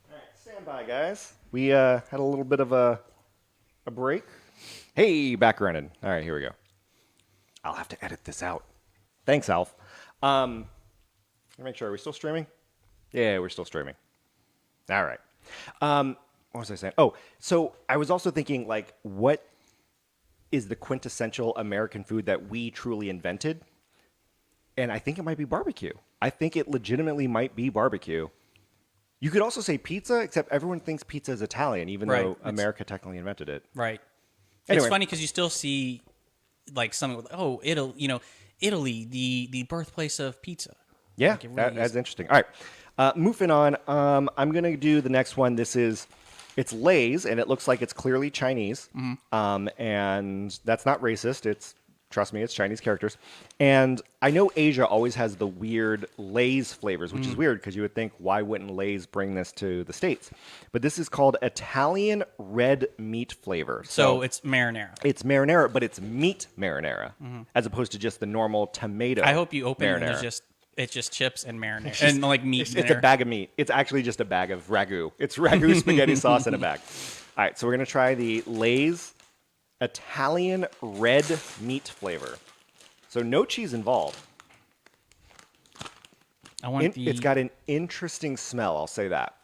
All right, stand by, guys. We had a little bit of a break. Hey, back running. All right, here we go. I'll have to edit this out. Thanks, Alf. Let me make sure. Are we still streaming? Yeah, we're still streaming. All right. What was I saying? Oh, so I was also thinking, like, what is the quintessential American food that we truly invented? And I think it might be barbecue. I think it legitimately might be barbecue. You could also say pizza, except everyone thinks pizza is Italian, even Right. though America technically invented it. Right. Anyway. It's funny because you still see like something with Italy, the birthplace of pizza. Yeah, Like, it really that's is. interesting. All right, moving on. I'm gonna do the next one. It's Lay's, and it looks like it's clearly Chinese. And that's not racist. Trust me, it's Chinese characters. And I know Asia always has the weird Lay's flavors, which is weird because you would think, why wouldn't Lay's bring this to the States? But this is called Italian red meat flavor. So it's marinara. It's marinara, but it's meat marinara, as opposed to just the normal tomato. I hope you open it and marinara. it's just chips and marinara and like meat. It's in a there. bag of meat. It's actually just a bag of ragu. It's ragu spaghetti sauce in a bag. All right, so we're going to try the Lay's Italian red meat flavor. So no cheese involved. I want It's got an interesting smell, I'll say that.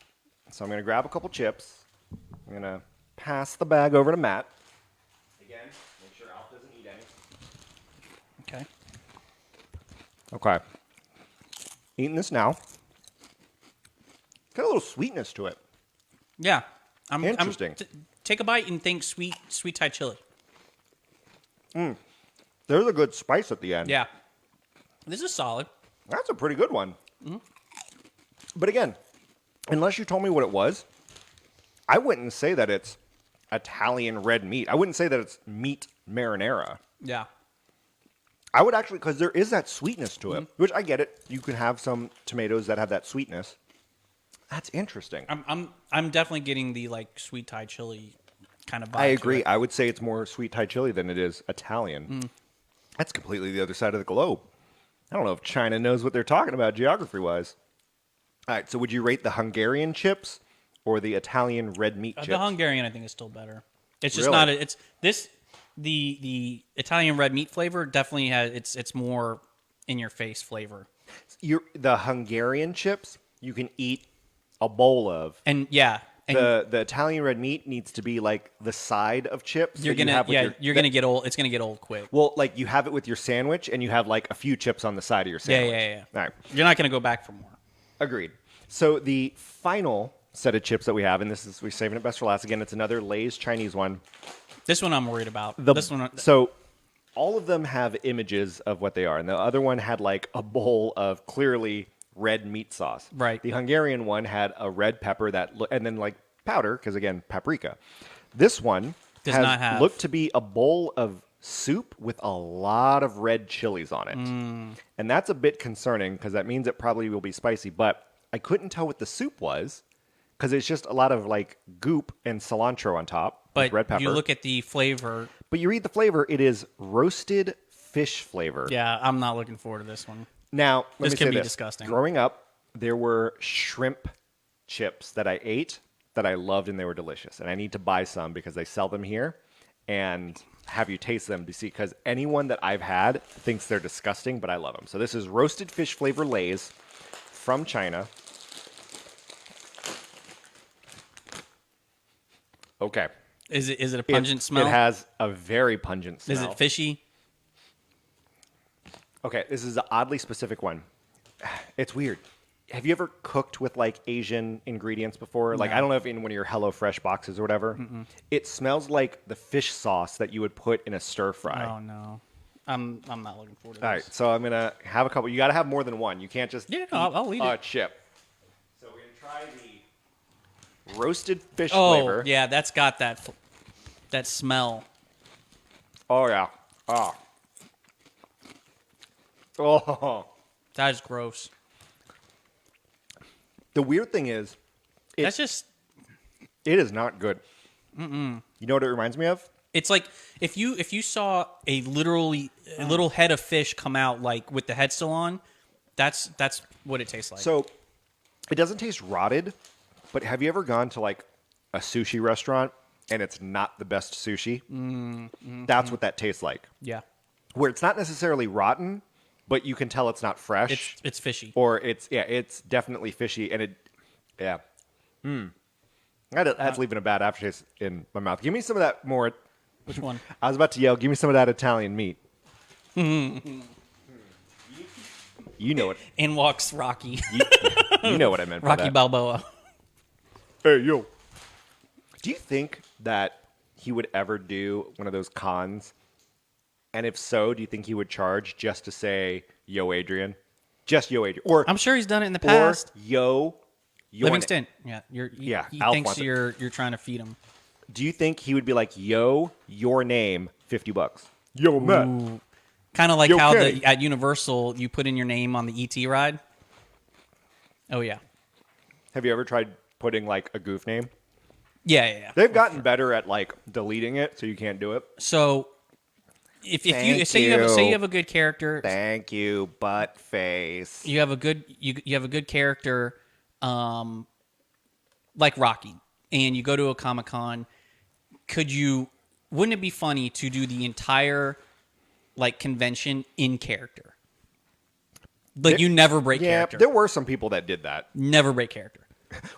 So I'm going to grab a couple chips. I'm going to pass the bag over to Matt. Again, make sure Alf doesn't eat any. Okay. Okay. Eating this now. Got a little sweetness to it. Yeah. Interesting. Take a bite and think sweet Thai chili. There's a good spice at the end. Yeah. This is solid. That's a pretty good one. But again, unless you told me what it was, I wouldn't say that it's Italian red meat. I wouldn't say that it's meat marinara. Yeah. I would actually, because there is that sweetness to it, which I get it. You can have some tomatoes that have that sweetness. That's interesting. I'm definitely getting the like sweet Thai chili kind of vibe. I agree. To it. I would say it's more sweet Thai chili than it is Italian. That's completely the other side of the globe. I don't know if China knows what they're talking about geography-wise. All right, so would you rate the Hungarian chips or the Italian red meat chips? The Hungarian I think is still better. It's just Really? not. It's this the Italian red meat flavor definitely has. It's more in your face flavor. The Hungarian chips you can eat a bowl of. And yeah. And The Italian red meat needs to be like the side of chips. you're that you gonna have with your- you're gonna get old. It's gonna get old quick. Well, like you have it with your sandwich, and you have like a few chips on the side of your sandwich. Yeah. All right, You're not gonna go back for more. agreed. So the final set of chips that we have, and we're saving it best for last. Again, it's another Lay's Chinese one. This one I'm worried about. The- this one. So all of them have images of what they are, and the other one had like a bowl of clearly red meat sauce. Right. The Hungarian one had a red pepper and then like powder, because again, paprika. This one Does not have. looked to be a bowl of soup with a lot of red chilies on it. And that's a bit concerning because that means it probably will be spicy, but I couldn't tell what the soup was because it's just a lot of like goop and cilantro on top with But red pepper. you look at the flavor. But you read the flavor, it is roasted fish flavor. Yeah, I'm not looking forward to this one. Now, let This me could say be this. disgusting. Growing up, there were shrimp chips that I ate that I loved and they were delicious. And I need to buy some because they sell them here and have you taste them to see, because anyone that I've had thinks they're disgusting, but I love them. So this is roasted fish flavor Lay's from China. Okay. Is it a pungent smell? It has a very pungent smell. Is it fishy? Okay, this is an oddly specific one. It's weird. Have you ever cooked with like Asian ingredients before? Like, I don't know if in one of your HelloFresh boxes or whatever. It smells like the fish sauce that you would put in a stir fry. Oh no, I'm not looking forward to this. All right, so I'm gonna have a couple. You got to have more than one. You can't just Yeah, no, I'll eat a it. chip. So we're gonna try the roasted fish Oh flavor. yeah, that's got that smell. Oh yeah. Oh. That is gross. The weird thing is, That's just. it is not good. You know what it reminds me of? It's like if you saw a little head of fish come out like with the head still on, that's what it tastes like. So it doesn't taste rotted, but have you ever gone to like a sushi restaurant and it's not the best sushi? That's what that tastes like. yeah, Where it's not necessarily rotten, but you can tell it's not fresh. it's fishy. Or it's definitely fishy, and that's leaving a bad aftertaste in my mouth. Give me some of that more. Which one? I was about to yell. Give me some of that Italian meat. You know it. In walks Rocky. You know what I meant. By Rocky that. Balboa. Hey yo. Do you think that he would ever do one of those cons? And if so, do you think he would charge just to say "Yo, Adrian"? Just "Yo, Adrian," or I'm sure he's done it in the past. "Yo, your Livingston. Yeah, he Alf thinks wants it. you're trying to feed him. Do you think he would be like, "Yo, your name, $50"? Yo, Matt. Kind of like Yo, how Kenny. at Universal you put in your name on the ET ride. Oh yeah. Have you ever tried putting like a goof name? Yeah. They've gotten better at like deleting it, so you can't do it. So if you Thank say you have a good character, Thank you, butt face. you have a good character, like Rocky, and you go to a Comic-Con, wouldn't it be funny to do the entire like convention in character? Like you never break Yeah, character. there were some people that did that, Never break character.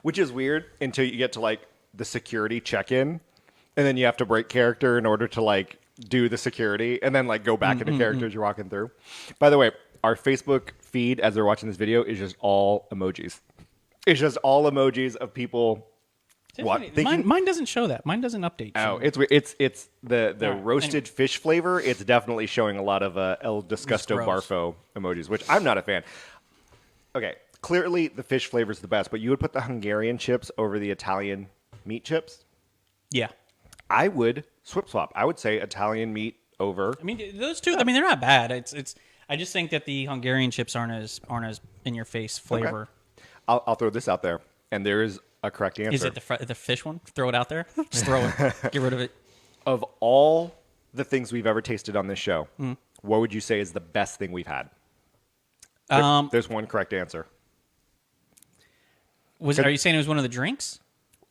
which is weird until you get to like the security check-in, and then you have to break character in order to like do the security, and then like go back into character as you're walking through. By the way, our Facebook feed as they're watching this video is just all emojis. It's just all emojis of people. What? Mine doesn't show that. Mine doesn't update. Oh, it's the right, roasted fish flavor. It's definitely showing a lot of El Disgusto gross. Barfo emojis, which I'm not a fan. Okay, clearly the fish flavor is the best, but you would put the Hungarian chips over the Italian meat chips. Yeah. I would swap. I would say Italian meat over. I mean, those two. I mean, they're not bad. It's. I just think that the Hungarian chips aren't as in your face flavor. I'll throw this out there, and there is a correct answer. Is it the fish one? Throw it out there. Just throw it. Get rid of it. Of all the things we've ever tasted on this show, Mm-hmm. what would you say is the best thing we've had? There's one correct answer. Are you saying it was one of the drinks?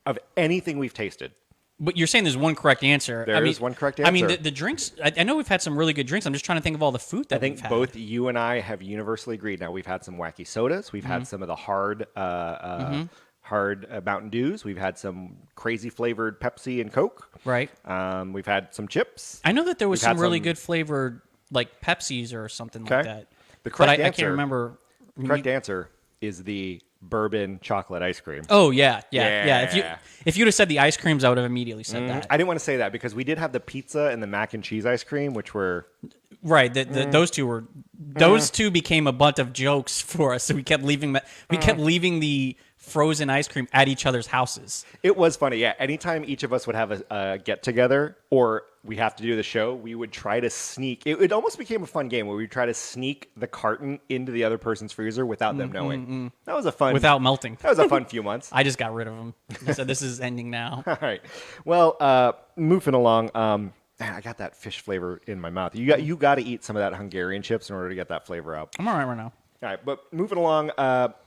Of anything we've tasted. But you're saying there's one correct answer. There is one correct I mean, answer. the drinks. I know we've had some really good drinks. I'm just trying to think of all the food that I think we've had. both you and I have universally agreed. Now we've had some wacky sodas. We've Mm-hmm. had some of the hard Mountain Dews. We've had some crazy flavored Pepsi and Coke. Right. We've had some chips. I know that there was We've had some really some- good flavored like Pepsis or something like Okay. that. The But correct I answer. can't remember. Correct answer is the bourbon chocolate ice cream. Oh yeah. Yeah. If you'd have said the ice creams, I would have immediately said that. I didn't want to say that because we did have the pizza and the mac and cheese ice cream, which were Right. Those two were those two became a butt of jokes for us. So we kept leaving the frozen ice cream at each other's houses. It was funny, yeah. Anytime each of us would have a get together or we have to do the show, we would try to sneak. It almost became a fun game where we would try to sneak the carton into the other person's freezer without them knowing. That was a fun Without melting. That was a fun few months. I just got rid of them. I said, this is ending now. All right. Well, moving along. Man, I got that fish flavor in my mouth. You got to eat some of that Hungarian chips in order to get that flavor out. I'm all right now. All right, but moving along,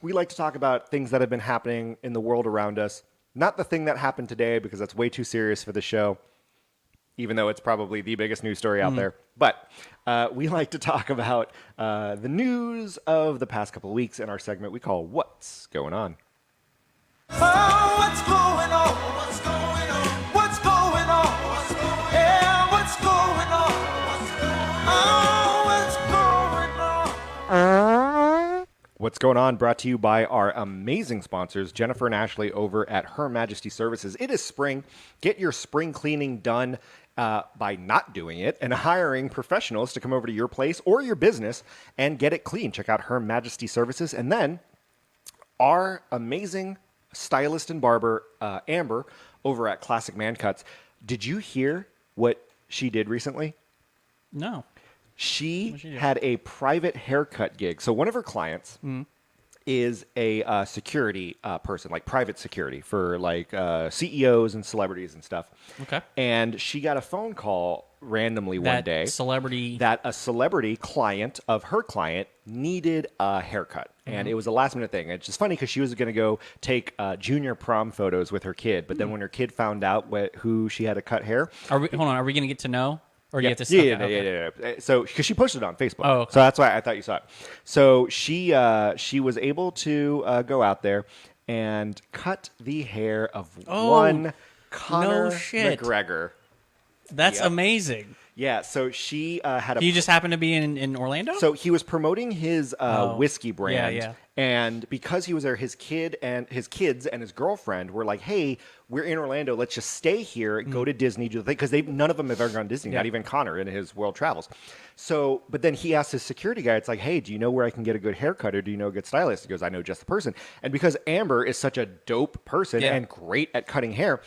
we like to talk about things that have been happening in the world around us. Not the thing that happened today, because that's way too serious for the show, even though it's probably the biggest news story out there. But we like to talk about the news of the past couple of weeks in our segment we call What's Going On? Oh, what's going on? What's going on? What's going on? Yeah, what's going on? Oh, what's going on? What's Going On, brought to you by our amazing sponsors, Jennifer and Ashley over at Her Majesty Services. It is spring. Get your spring cleaning done by not doing it and hiring professionals to come over to your place or your business and get it clean. Check out Her Majesty Services. And then our amazing stylist and barber, Amber, over at Classic Man Cuts. Did you hear what she did recently? No. She had a private haircut gig. So one of her clients is a security person, like private security for like CEOs and celebrities and stuff. Okay. And she got a phone call randomly one day Celebrity. that a celebrity client of her client needed a haircut. And it was a last minute thing. It's just funny because she was going to go take junior prom photos with her kid. But then when her kid found out who she had to cut hair, Hold on. Are we going to get to know? Or you yeah, have to okay, yeah. okay. So, because she posted it on Facebook, Oh, okay. so that's why I thought you saw it. So she was able to go out there and cut the hair of one Conor shit. McGregor. That's Yep. amazing. Yeah, so she had a. He just happened to be in Orlando? So he was promoting his whiskey brand, yeah. and because he was there, his kids and his girlfriend were like, "Hey, we're in Orlando. Let's just stay here, go to Disney, do the thing," because none of them have ever gone to Disney, not Yeah. even Connor in his world travels. So, but then he asked his security guy, "It's like, hey, do you know where I can get a good haircut, or do you know a good stylist?" He goes, "I know just the person." And because Amber is such a dope person Yeah. and great at cutting hair,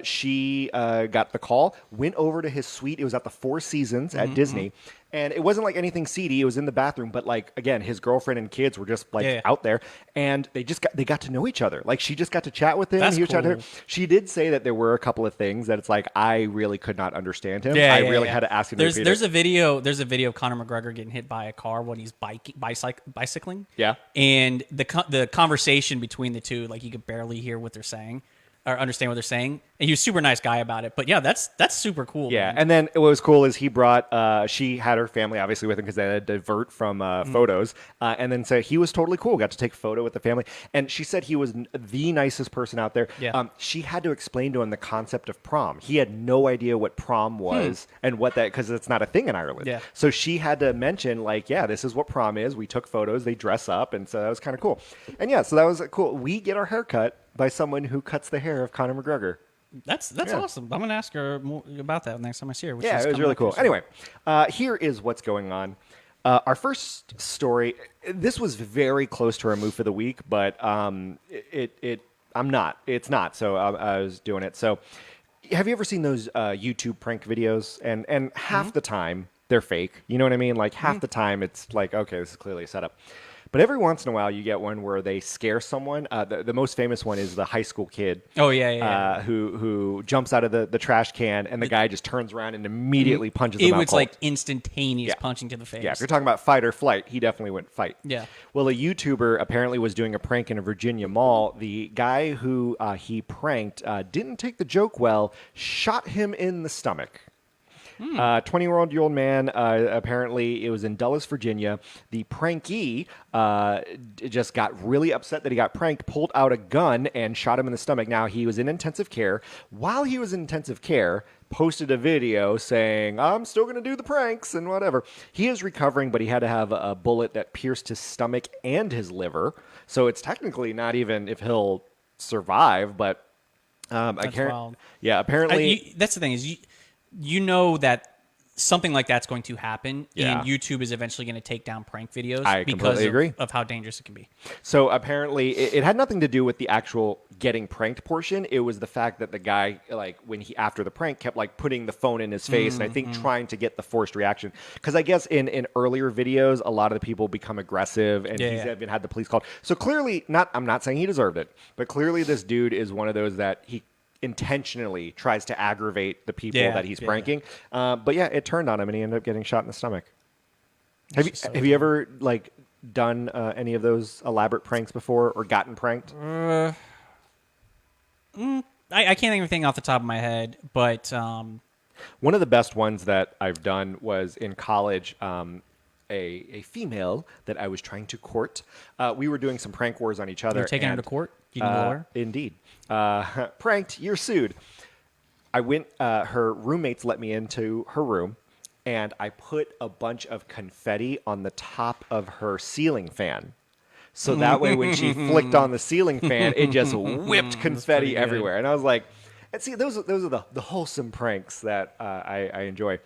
she got the call, went over to his suite. It was at the Four Seasons at Disney. And it wasn't like anything seedy. It was in the bathroom, but like again, his girlfriend and kids were just like Yeah. out there, and they got to know each other. Like she just got to chat with him. That's He was chatting to her. cool. She did say that there were a couple of things that it's like I really could not understand him. Yeah, I yeah, really yeah. had to ask him. to repeat There's it. a video. There's a video of Conor McGregor getting hit by a car when he's bicycling. Yeah. And the conversation between the two, like you could barely hear what they're saying or understand what they're saying. And he was a super nice guy about it. But yeah, that's super cool. Yeah, man. and then what was cool is he brought, she had her family obviously with him because they had to divert from photos. And then so he was totally cool, got to take a photo with the family. And she said he was the nicest person out there. Yeah. She had to explain to him the concept of prom. He had no idea what prom was and what that, because it's not a thing in Ireland. Yeah. So she had to mention, like, yeah, this is what prom is. We took photos, they dress up. And so that was kind of cool. And yeah, so that was cool. We get our hair cut by someone who cuts the hair of Conor McGregor. That's Yeah. awesome. I'm gonna ask her more about that next time I see her. which Yeah, is it was coming really up cool. here soon. Anyway, here is what's going on. Our first story. This was very close to our move for the week, but I'm not. It's not. So I was doing it. So, have you ever seen those YouTube prank videos? And half the time they're fake. You know what I mean? Like half the time it's like, okay, this is clearly a setup. But every once in a while, you get one where they scare someone. The most famous one is the high school kid. Oh, yeah. Who jumps out of the trash can, and the guy just turns around and immediately punches him It out was cold. like instantaneous Yeah. punching to the face. Yeah, if you're talking about fight or flight, he definitely went fight. Yeah. Well, a YouTuber apparently was doing a prank in a Virginia mall. The guy who he pranked didn't take the joke well, shot him in the stomach. 20-year-old man, apparently it was in Dulles, Virginia. The prankee just got really upset that he got pranked, pulled out a gun and shot him in the stomach. Now, he was in intensive care. While he was in intensive care, posted a video saying, I'm still going to do the pranks and whatever. He is recovering, but he had to have a bullet that pierced his stomach and his liver. So it's technically not even if he'll survive, but That's wild. yeah, apparently... That's the thing is you know that something like that's going to happen, Yeah. and YouTube is eventually going to take down prank videos I because completely agree. of how dangerous it can be. So apparently, it had nothing to do with the actual getting pranked portion. It was the fact that the guy, like, when he after the prank, kept like putting the phone in his face, and I think trying to get the forced reaction. Because I guess in earlier videos, a lot of the people become aggressive, and he's even had the police called. So clearly, I'm not saying he deserved it, but clearly this dude is one of those that he intentionally tries to aggravate the people that he's pranking. But yeah, it turned on him, and he ended up getting shot in the stomach. Have you ever like done any of those elaborate pranks before, or gotten pranked? I can't think of anything off the top of my head, but One of the best ones that I've done was in college. A female that I was trying to court. We were doing some prank wars on each other. you're taking her and, to court. You need a lawyer. Indeed. Pranked, you're sued. I went, her roommates let me into her room, and I put a bunch of confetti on the top of her ceiling fan. So that way, when she flicked on the ceiling fan, it just whipped confetti everywhere. And I was like, and see, those are the wholesome pranks that I enjoy.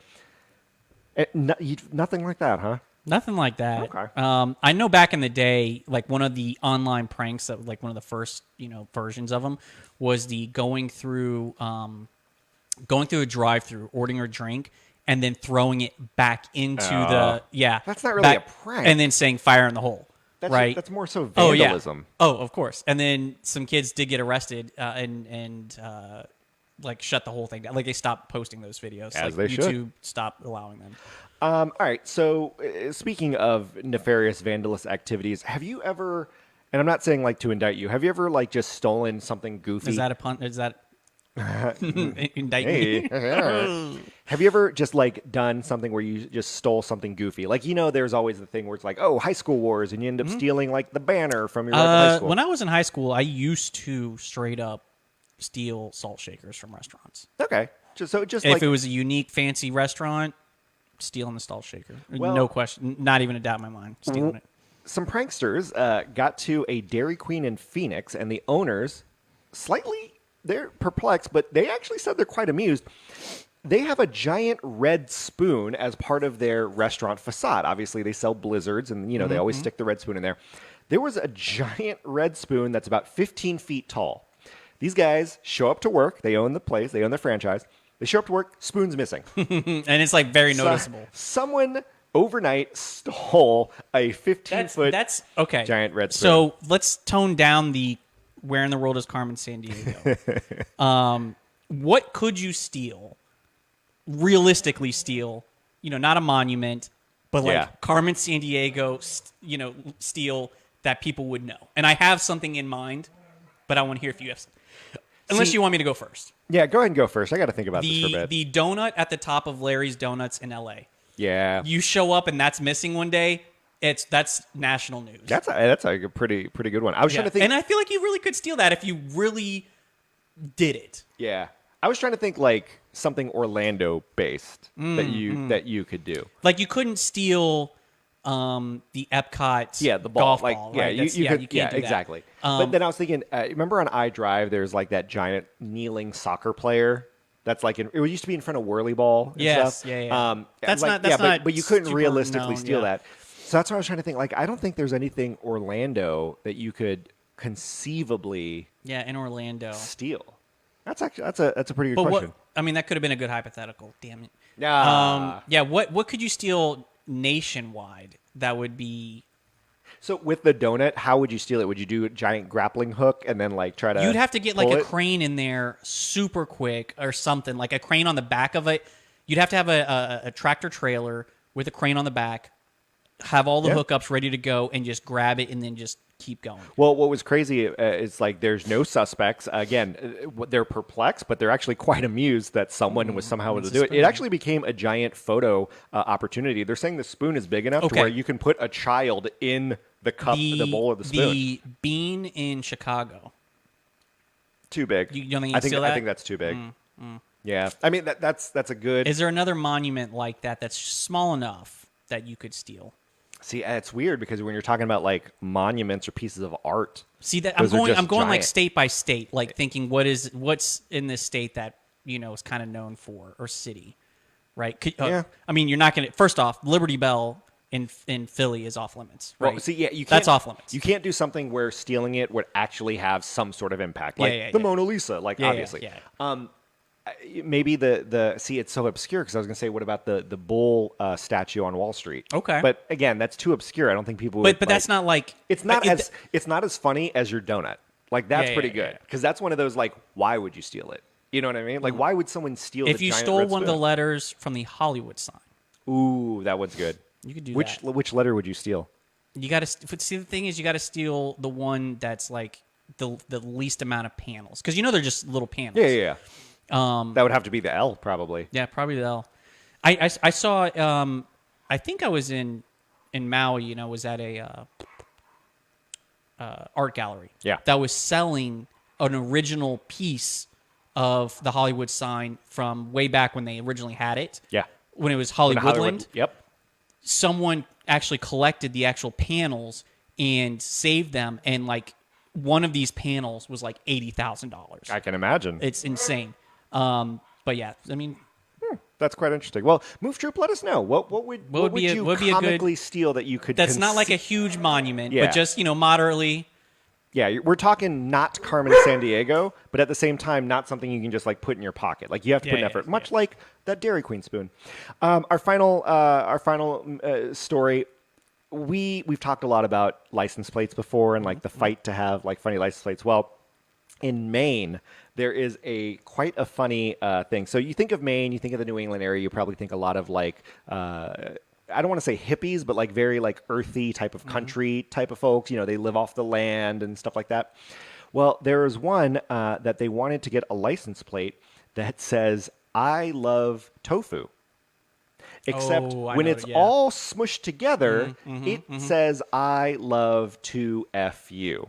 Nothing like that, huh? Nothing like that. Okay. I know back in the day, like one of the online pranks that, like one of the first, versions of them was the going through a drive-through, ordering a drink, and then throwing it back into That's not really a prank. and then saying "fire in the hole." Right. That's more so Oh vandalism. yeah. Oh, of course. And then some kids did get arrested and like shut the whole thing down. Like they stopped posting those videos. As like they YouTube should. stopped allowing them. All right. So, speaking of nefarious vandalous activities, have you ever? And I'm not saying like to indict you. Have you ever like just stolen something goofy? Is that a pun? Is that indict Hey. me? Have you ever just like done something where you just stole something goofy? Like, there's always the thing where it's like, oh, high school wars, and you end up stealing like the banner from your local high school. When I was in high school, I used to straight up steal salt shakers from restaurants. Okay. Just If like it was a unique, fancy restaurant, stealing the salt shaker. Well- No question. Not even a doubt in my mind. Stealing it. some pranksters got to a Dairy Queen in Phoenix, and the owners they're perplexed, but they actually said they're quite amused. They have a giant red spoon as part of their restaurant facade. Obviously, they sell Blizzards, and they always stick the red spoon in there. There was a giant red spoon that's about 15 feet tall. These guys show up to work. They own the place. They own the franchise. They show up to work. Spoon's missing. And it's like very noticeable. Someone overnight stole a 15-foot That's okay. giant red spoon. So let's tone down the "Where in the world is Carmen Sandiego?" What could you steal? Realistically, steal? Not a monument, but like Yeah. Carmen Sandiego. Steal that people would know. And I have something in mind, but I want to hear if you have something. Unless you want me to go first. Yeah, go ahead and go first. I got to think about this for a bit. The donut at the top of Larry's Donuts in LA. Yeah, You show up and that's missing one day. That's national news. that's a pretty good one. I was trying to think. And I feel like you really could steal that if you really did it. Yeah, I was trying to think like something Orlando based that you could do. Like you couldn't steal the Epcot The ball, golf like ball. yeah, Right? you That's- could, can't do that. exactly. But then I was thinking, remember on iDrive, there's like that giant kneeling soccer player. That's like it used to be in front of Whirly Ball. And Yes, stuff. yeah. That's like, not but you couldn't super realistically known, steal yeah. that. So that's what I was trying to think. Like, I don't think there's anything Orlando that you could conceivably Yeah, in Orlando. steal. That's a pretty good But question. that could have been a good hypothetical. Damn it. Ah. What could you steal nationwide that would be? So with the donut, how would you steal it? Would you do a giant grappling hook and then like try to? You'd have to get like pull a it? crane in there super quick or something, like a crane on the back of it. You'd have to have a tractor trailer with a crane on the back, have all the Yeah. hookups ready to go, and just grab it and then just keep going. Well, what was crazy is like there's no suspects. Again, they're perplexed, but they're actually quite amused that someone was somehow able to do it. It actually became a giant photo opportunity. They're saying the spoon is big enough to Okay. where you can put a child in the cup, the bowl of the spoon. The bean in Chicago. Too big. You don't think you I think steal I that? think that's too big. Yeah, I mean that's a good. Is there another monument like that that's small enough that you could steal? See, it's weird because when you're talking about like monuments or pieces of art, See that Those are just I'm going like giant. state by state, like thinking what's in this state that is kind of known for, or city. right? Yeah. I mean, you're not going to. First off, Liberty Bell in Philly is off limits, right? Well, see, yeah, you can't, That's off limits. You can't do something where stealing it would actually have some sort of impact, Yeah, like yeah, the yeah. Mona Lisa, like Yeah, obviously. yeah. Maybe the see, it's so obscure because I was gonna say, what about the bull statue on Wall Street? Okay. but again, that's too obscure. I don't think people. Would, But that's not like It's not like, it's not as funny as your donut. Like that's Yeah, pretty yeah, good yeah. because that's one of those like, why would you steal it? You know what I mean? Like, why would someone steal? if the you giant stole red one of the spoon? letters from the Hollywood sign, Ooh, that one's good. you could do Which that. which letter would you steal? You got to see. The thing is, you got to steal the one that's like the least amount of panels, because they're just little panels. Yeah. That would have to be the L, probably. Yeah, probably the L. I saw. I think I was in Maui. Was at a art gallery. Yeah. That was selling an original piece of the Hollywood sign from way back when they originally had it. Yeah. When it was The Hollywood. Hollywood. Yep. Someone actually collected the actual panels and saved them, and like one of these panels was like $80,000. I can imagine. It's insane. But yeah, I mean, That's quite interesting. Well, Move Troop, let us know. What would be a- you would be a good- comically steal that you could? that's not like a huge monument, Yeah. but just moderately. Yeah, we're talking not Carmen San Diego, but at the same time, not something you can just like put in your pocket. Like you have to put an Yeah, effort, yeah. much like that Dairy Queen spoon. Our final story. We've talked a lot about license plates before and like the fight to have like funny license plates. Well, in Maine, there is quite a funny thing. So you think of Maine, you think of the New England area, you probably think a lot of like I don't want to say hippies, but like very like earthy type of country type of folks. They live off the land and stuff like that. Well, there is one that they wanted to get a license plate that says "I love tofu." Except Oh, I when know it's it, yeah. all smushed together, it says "I love to F you."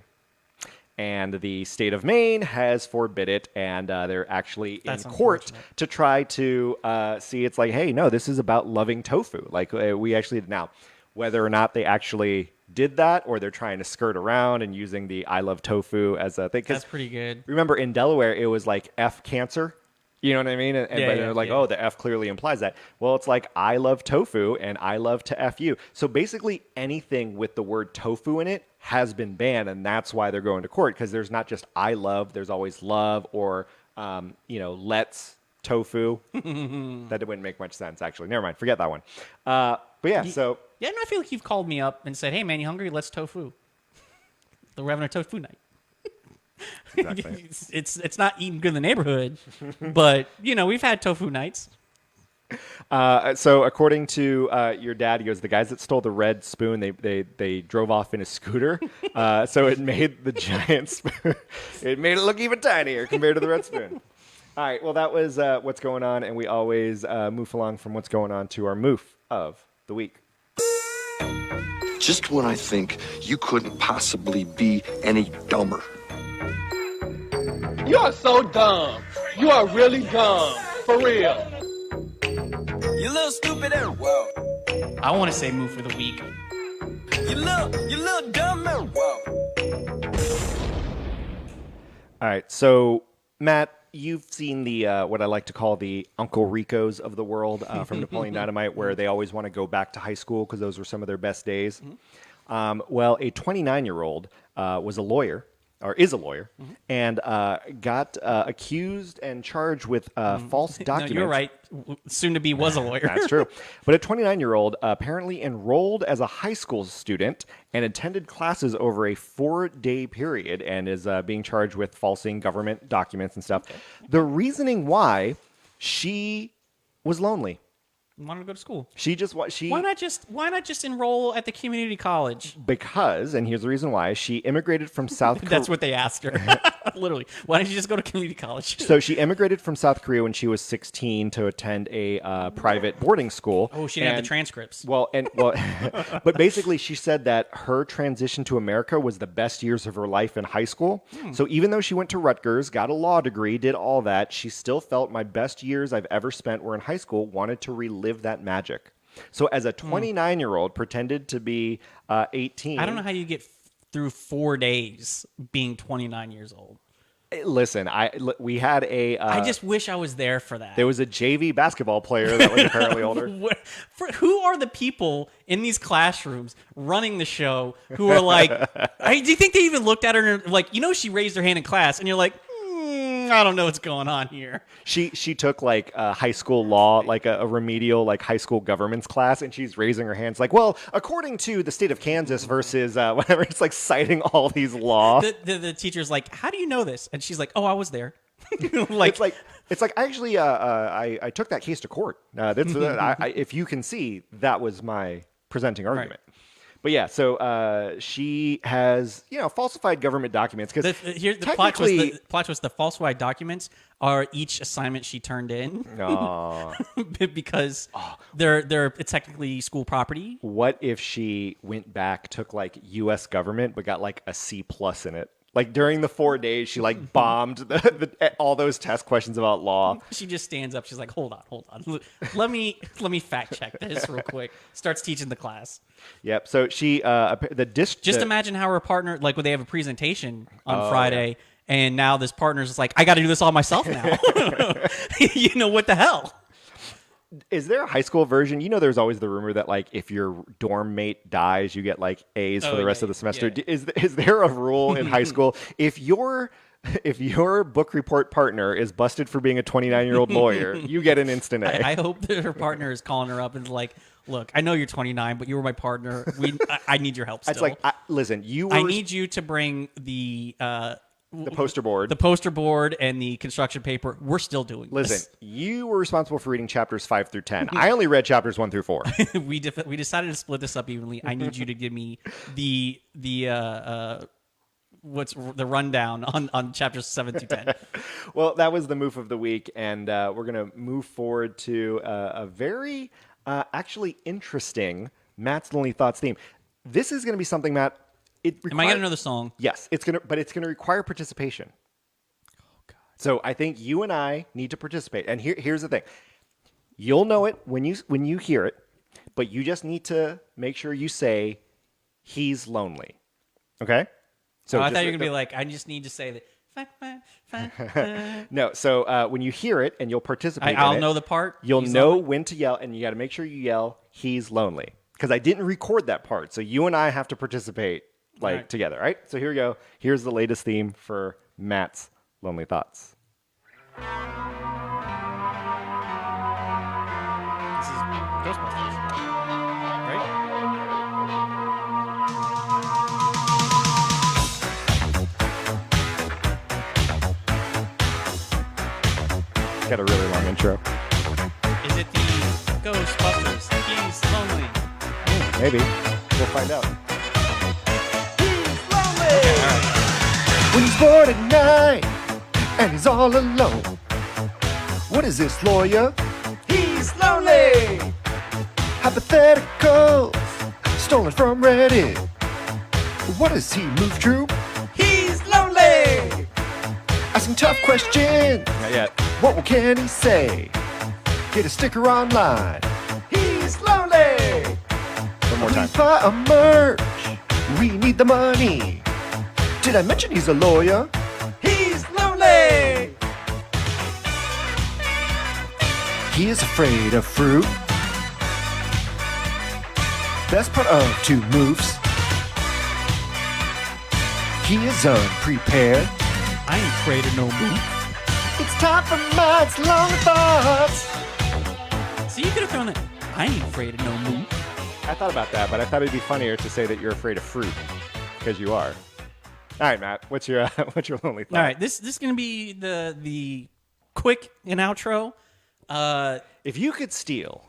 And the state of Maine has forbid it, and they're actually That's in court unfortunate. to try to see. It's like, hey, no, this is about loving tofu. Like we actually now, whether or not they actually did that, or they're trying to skirt around and using the "I love tofu" as a thing. 'Cause That's pretty good. remember in Delaware, it was like F cancer. You know what I mean? And Yeah, but yeah, they're like, yeah. oh, the F clearly implies that. Well, it's like I love tofu and I love to F you. So basically anything with the word tofu in it has been banned, and that's why they're going to court, because there's not just I love, there's always love or let's tofu. That wouldn't make much sense, actually. Never mind. Forget that one. But yeah, so Yeah, no, I feel like you've called me up and said, "Hey, man, you hungry? Let's tofu." We're having a tofu night. exactly. It's not eating good in the neighborhood, but we've had tofu nights. So according to your dad, he goes, the guys that stole the red spoon, they drove off in a scooter. So it made the giant spoon, it made it look even tinier compared to the red spoon. All right, well, that was what's going on, and we always move along from what's going on to our moof of the week. Just when I think you couldn't possibly be any dumber. You are so dumb. You are really dumb. For real. You little stupid and wow. I want to say move for the week. You little dumb and wow. All right, so Matt, you've seen the what I like to call the Uncle Ricos of the world from Napoleon Dynamite, where they always want to go back to high school because those were some of their best days. Well, a 29-year-old was a lawyer, or is a lawyer, and got accused and charged with false No, documents. you're right. Soon to be was a lawyer. That's true. But a 29-year-old apparently enrolled as a high school student and attended classes over a 4-day period and is being charged with falsing government documents and stuff. The reasoning why, she was lonely. Want to go to school? She just Why not just enroll at the community college? because, and here's the reason why, she immigrated from South Korea. That's what they asked her. Literally. Why don't you just go to community college? So she immigrated from South Korea when she was 16 to attend a private boarding school. Oh, she didn't have And- the transcripts. Well, but basically, she said that her transition to America was the best years of her life in high school. So even though she went to Rutgers, got a law degree, did all that, she still felt my best years I've ever spent were in high school. Wanted to relive that magic. So as a 29-year-old, pretended to be 18. I don't know how you get through 4 days being 29 years old. Listen, we had a. I just wish I was there for that. There was a JV basketball player that was apparently older. Who are the people in these classrooms running the show who are like, do you think they even looked at her and like, she raised her hand in class and you're like, I don't know what's going on here. She took like a high school law, like a remedial like high school governments class, and she's raising her hands like, well, according to the state of Kansas versus whatever, it's like citing all these laws. The teacher's like, how do you know this? And she's like, oh, I was there. It's like I actually I took that case to court. If you can see, that was my presenting argument. Right. But yeah, so she has falsified government documents because the plot twist: the falsified documents are each assignment she turned in because they're technically school property. What if she went back, took like U.S. government, but got like a C+ in it? Like during the 4 days, she like bombed all those test questions about law. She just stands up. She's like, "Hold on. Let me fact check this real quick." Starts teaching the class. Yep. So she imagine how her partner, like when they have a presentation on Friday, and now this partner's just like, "I got to do this all myself now." What the hell? Is there a high school version? There's always the rumor that like if your dorm mate dies, you get like A's for the rest of the semester. Yeah. Is there a rule in high school if your book report partner is busted for being a 29-year-old lawyer, you get an instant A? I hope that her partner is calling her up and is like, "Look, I know you're 29, but you were my partner. I need your help still. It's like, listen, I need you to bring the poster board. The poster board and the construction paper. We're still doing this. Listen, you were responsible for reading chapters 5 through 10. I only read chapters 1 through 4. We decided to split this up evenly. I need you to give me the what's the rundown on chapters 7 through 10. Well, that was the move of the week, and we're going to move forward to a very actually interesting Matt's Lonely Thoughts theme. This is going to be something, Matt. Am I going to know the song? Yes, it's going to require participation. Oh God! So I think you and I need to participate. And here's the thing: you'll know it when you hear it, but you just need to make sure you say, "He's lonely." Okay? So I thought you were going to be like, I just need to say that. No. So when you hear it and you'll participate, I'll know the part. You'll know when to yell, and you got to make sure you yell, "He's lonely," because I didn't record that part. So you and I have to participate. Together, right? So here we go. Here's the latest theme for Matt's Lonely Thoughts. This is Ghostbusters, right? It's got a really long intro. Is it the Ghostbusters? He's lonely. Maybe. We'll find out. When he's bored at night and he's all alone. What is this, lawyer? He's lonely. Hypotheticals stolen from Reddit. What does he move through? He's lonely. Asking tough questions. Not yet. What can he say? Get a sticker online. He's lonely. One more time. Buy a merch. We need the money. Did I mention he's a lawyer? He's lonely. He is afraid of fruit. Best part of 2 moves. He is unprepared. I ain't afraid of no boot. It's time for Matt's Lonely Thoughts. So you could have thrown that. I ain't afraid of no boot. I thought about that, but I thought it'd be funnier to say that you're afraid of fruit, because you are. All right, Matt. What's your lonely thought? All right, this is gonna be the quick and outro. If you could steal,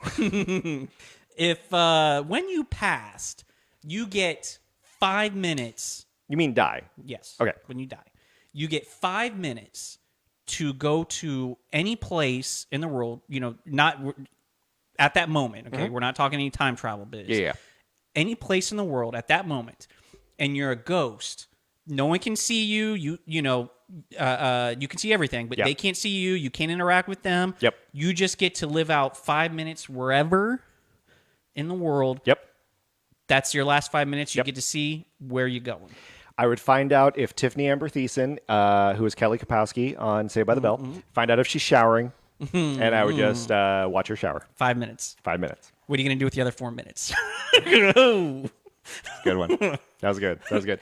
if when you passed, you get 5 minutes. You mean die? Yes. Okay. When you die, you get 5 minutes to go to any place in the world. Not at that moment. Okay, we're not talking any time travel biz. Yeah. Any place in the world at that moment, and you're a ghost. No one can see you. You can see everything, but they can't see you. You can't interact with them. Yep. You just get to live out 5 minutes wherever in the world. Yep. That's your last 5 minutes. You get to see where you're going. I would find out if Tiffany Amber Thiessen, who is Kelly Kapowski on Saved by the Bell, find out if she's showering, and I would just watch her shower. 5 minutes. 5 minutes. What are you going to do with the other 4 minutes? Good one. That was good. That was good.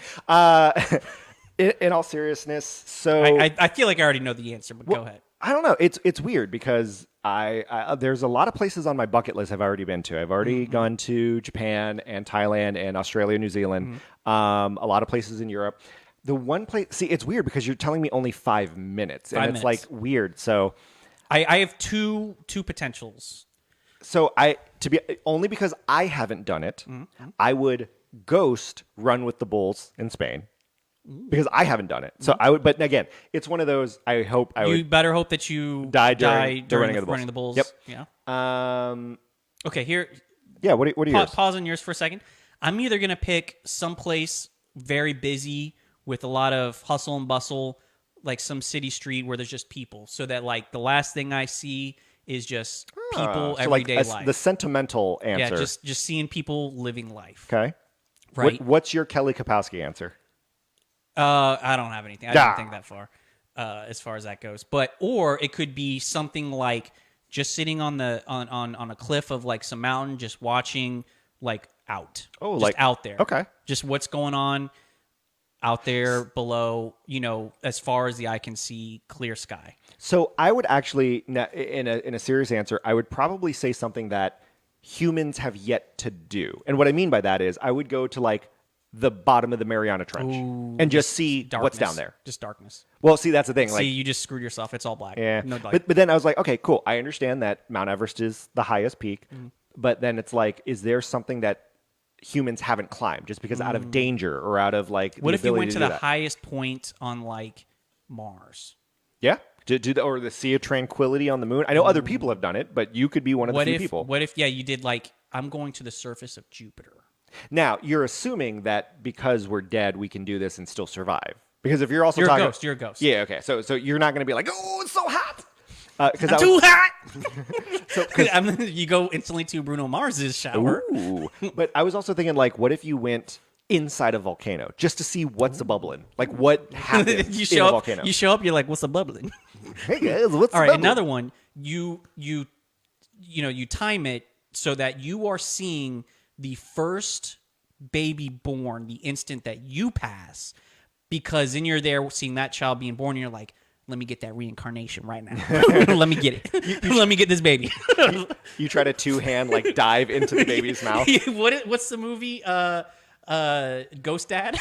In all seriousness, so I feel like I already know the answer, but go ahead. I don't know. It's weird because I there's a lot of places on my bucket list I've already been to. I've already gone to Japan and Thailand and Australia, New Zealand. A lot of places in Europe. The one place, see, it's weird because you're telling me only 5 minutes, and 5 it's minutes. like weird. So I have two potentials. So only because I haven't done it, I would ghost Run with the Bulls in Spain because I haven't done it. So I would, but again, it's one of those. I hope I You would better hope that you die during during running the Bulls. Yep. Yeah. Okay. Here. Yeah. What are yours? Pause on yours for a second. I'm either gonna pick someplace very busy with a lot of hustle and bustle, like some city street where there's just people, so that like the last thing I see is just people So like everyday life. the sentimental answer. Yeah, just seeing people living life. Okay. Right. What's your Kelly Kapowski answer? I don't have anything. I didn't think that far, as far as that goes. Or it could be something like just sitting on a cliff of like some mountain, just watching like out. Oh, just like out there. Okay. Just what's going on out there below. As far as the eye can see, clear sky. So I would actually, in a serious answer, I would probably say something that humans have yet to do. And what I mean by that is I would go to like the bottom of the Mariana Trench and just see Darkness. what's down there. Just darkness. Well, see, that's the thing. See, Like, you just screwed yourself. It's all black. yeah. No light. But then I was like, okay, cool. I understand that Mount Everest is the highest peak. But then it's like, is there something that humans haven't climbed just because out of danger or out of like What the if you ability went to do the that? highest point on like Mars? Yeah. Or the Sea of Tranquility on the moon. I know other people have done it, but you could be one of the few people. What if you did like I'm going to the surface of Jupiter? Now, you're assuming that because we're dead, we can do this and still survive. Because if you're also You're a talking, ghost. You're a ghost. Yeah, okay. So you're not going to be like, oh, it's so hot. I'm too hot. You go instantly to Bruno Mars's shower. Ooh. But I was also thinking, like, what if you went inside a volcano just to see what's bubbling? Like, what happens you in show a up. volcano? You show up. You're like, "What's a bubbling?" Hey guys, what's All right, bubbling? another one. You time it so that you are seeing the first baby born the instant that you pass, because then you're there seeing that child being born, and you're like, let me get that reincarnation right now. Let me get it. Let me get this baby. You try to two-hand, like, dive into the baby's mouth. What's the movie? Ghost Dad?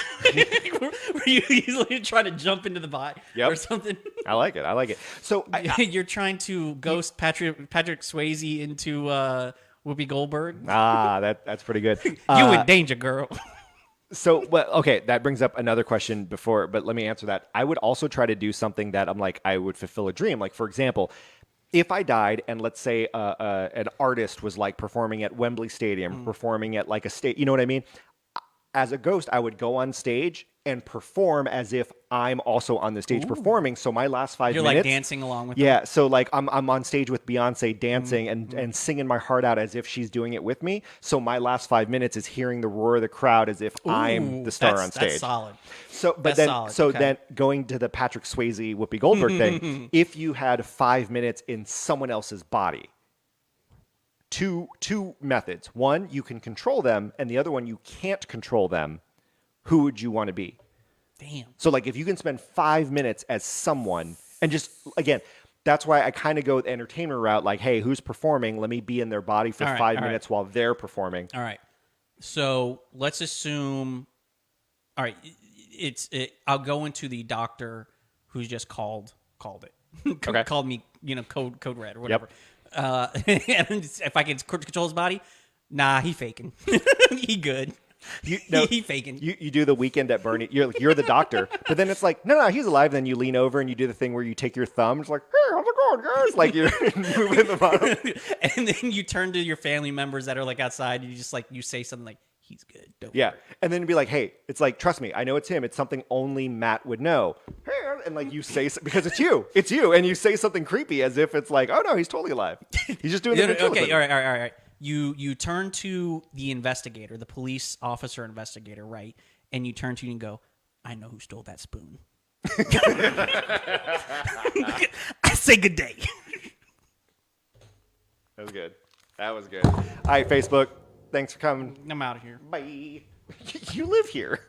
Where he's like trying to jump into the body or something. I like it. So You're trying to ghost Patrick Swayze into Whoopi Goldberg. that's pretty good. You in danger, girl. So, well, okay, that brings up another question but let me answer that. I would also try to do something that I'm like, I would fulfill a dream. Like, for example, if I died and let's say an artist was like performing at Wembley Stadium, performing at like a state, you know what I mean? As a ghost, I would go on stage and perform as if I'm also on the stage performing. So my last 5 You're minutes, like dancing along with them. yeah. So like I'm on stage with Beyonce dancing and singing my heart out as if she's doing it with me. So my last 5 minutes is hearing the roar of the crowd as if I'm the star on stage. That's solid. So, but That's then, solid. so Okay. then going to the Patrick Swayze Whoopi Goldberg thing, if you had 5 minutes in someone else's body, two methods. One, you can control them, and the other one, you can't control them. Who would you want to be? Damn. So, like, if you can spend 5 minutes as someone, and just again, that's why I kind of go with the entertainment route. Like, hey, who's performing? Let me be in their body for All right, 5 all right. minutes while they're performing. All right. So let's assume. All right. I'll go into the doctor who's just called it. Okay. Called me, code red or whatever. And if I can control his body, nah, he faking. He good. He faking. You do the Weekend at Bernie. You're the doctor, but then it's like, no, he's alive. Then you lean over and you do the thing where you take your thumb. It's like, hey, how's it going, guys? Like you're moving the bottom. And then you turn to your family members that are like outside. And you just like you say something like, "He's good." Don't Yeah, worry." and then be like, hey, it's like, trust me, I know it's him. It's something only Matt would know. Hey, and like you say because it's you, and you say something creepy as if it's like, oh no, he's totally alive. He's just doing the ventriloquism. Okay, all right. You turn to the investigator, the police officer investigator, right? And you turn to you and go, I know who stole that spoon. I say good day. That was good. That was good. All right, Facebook. Thanks for coming. I'm out of here. Bye. You live here.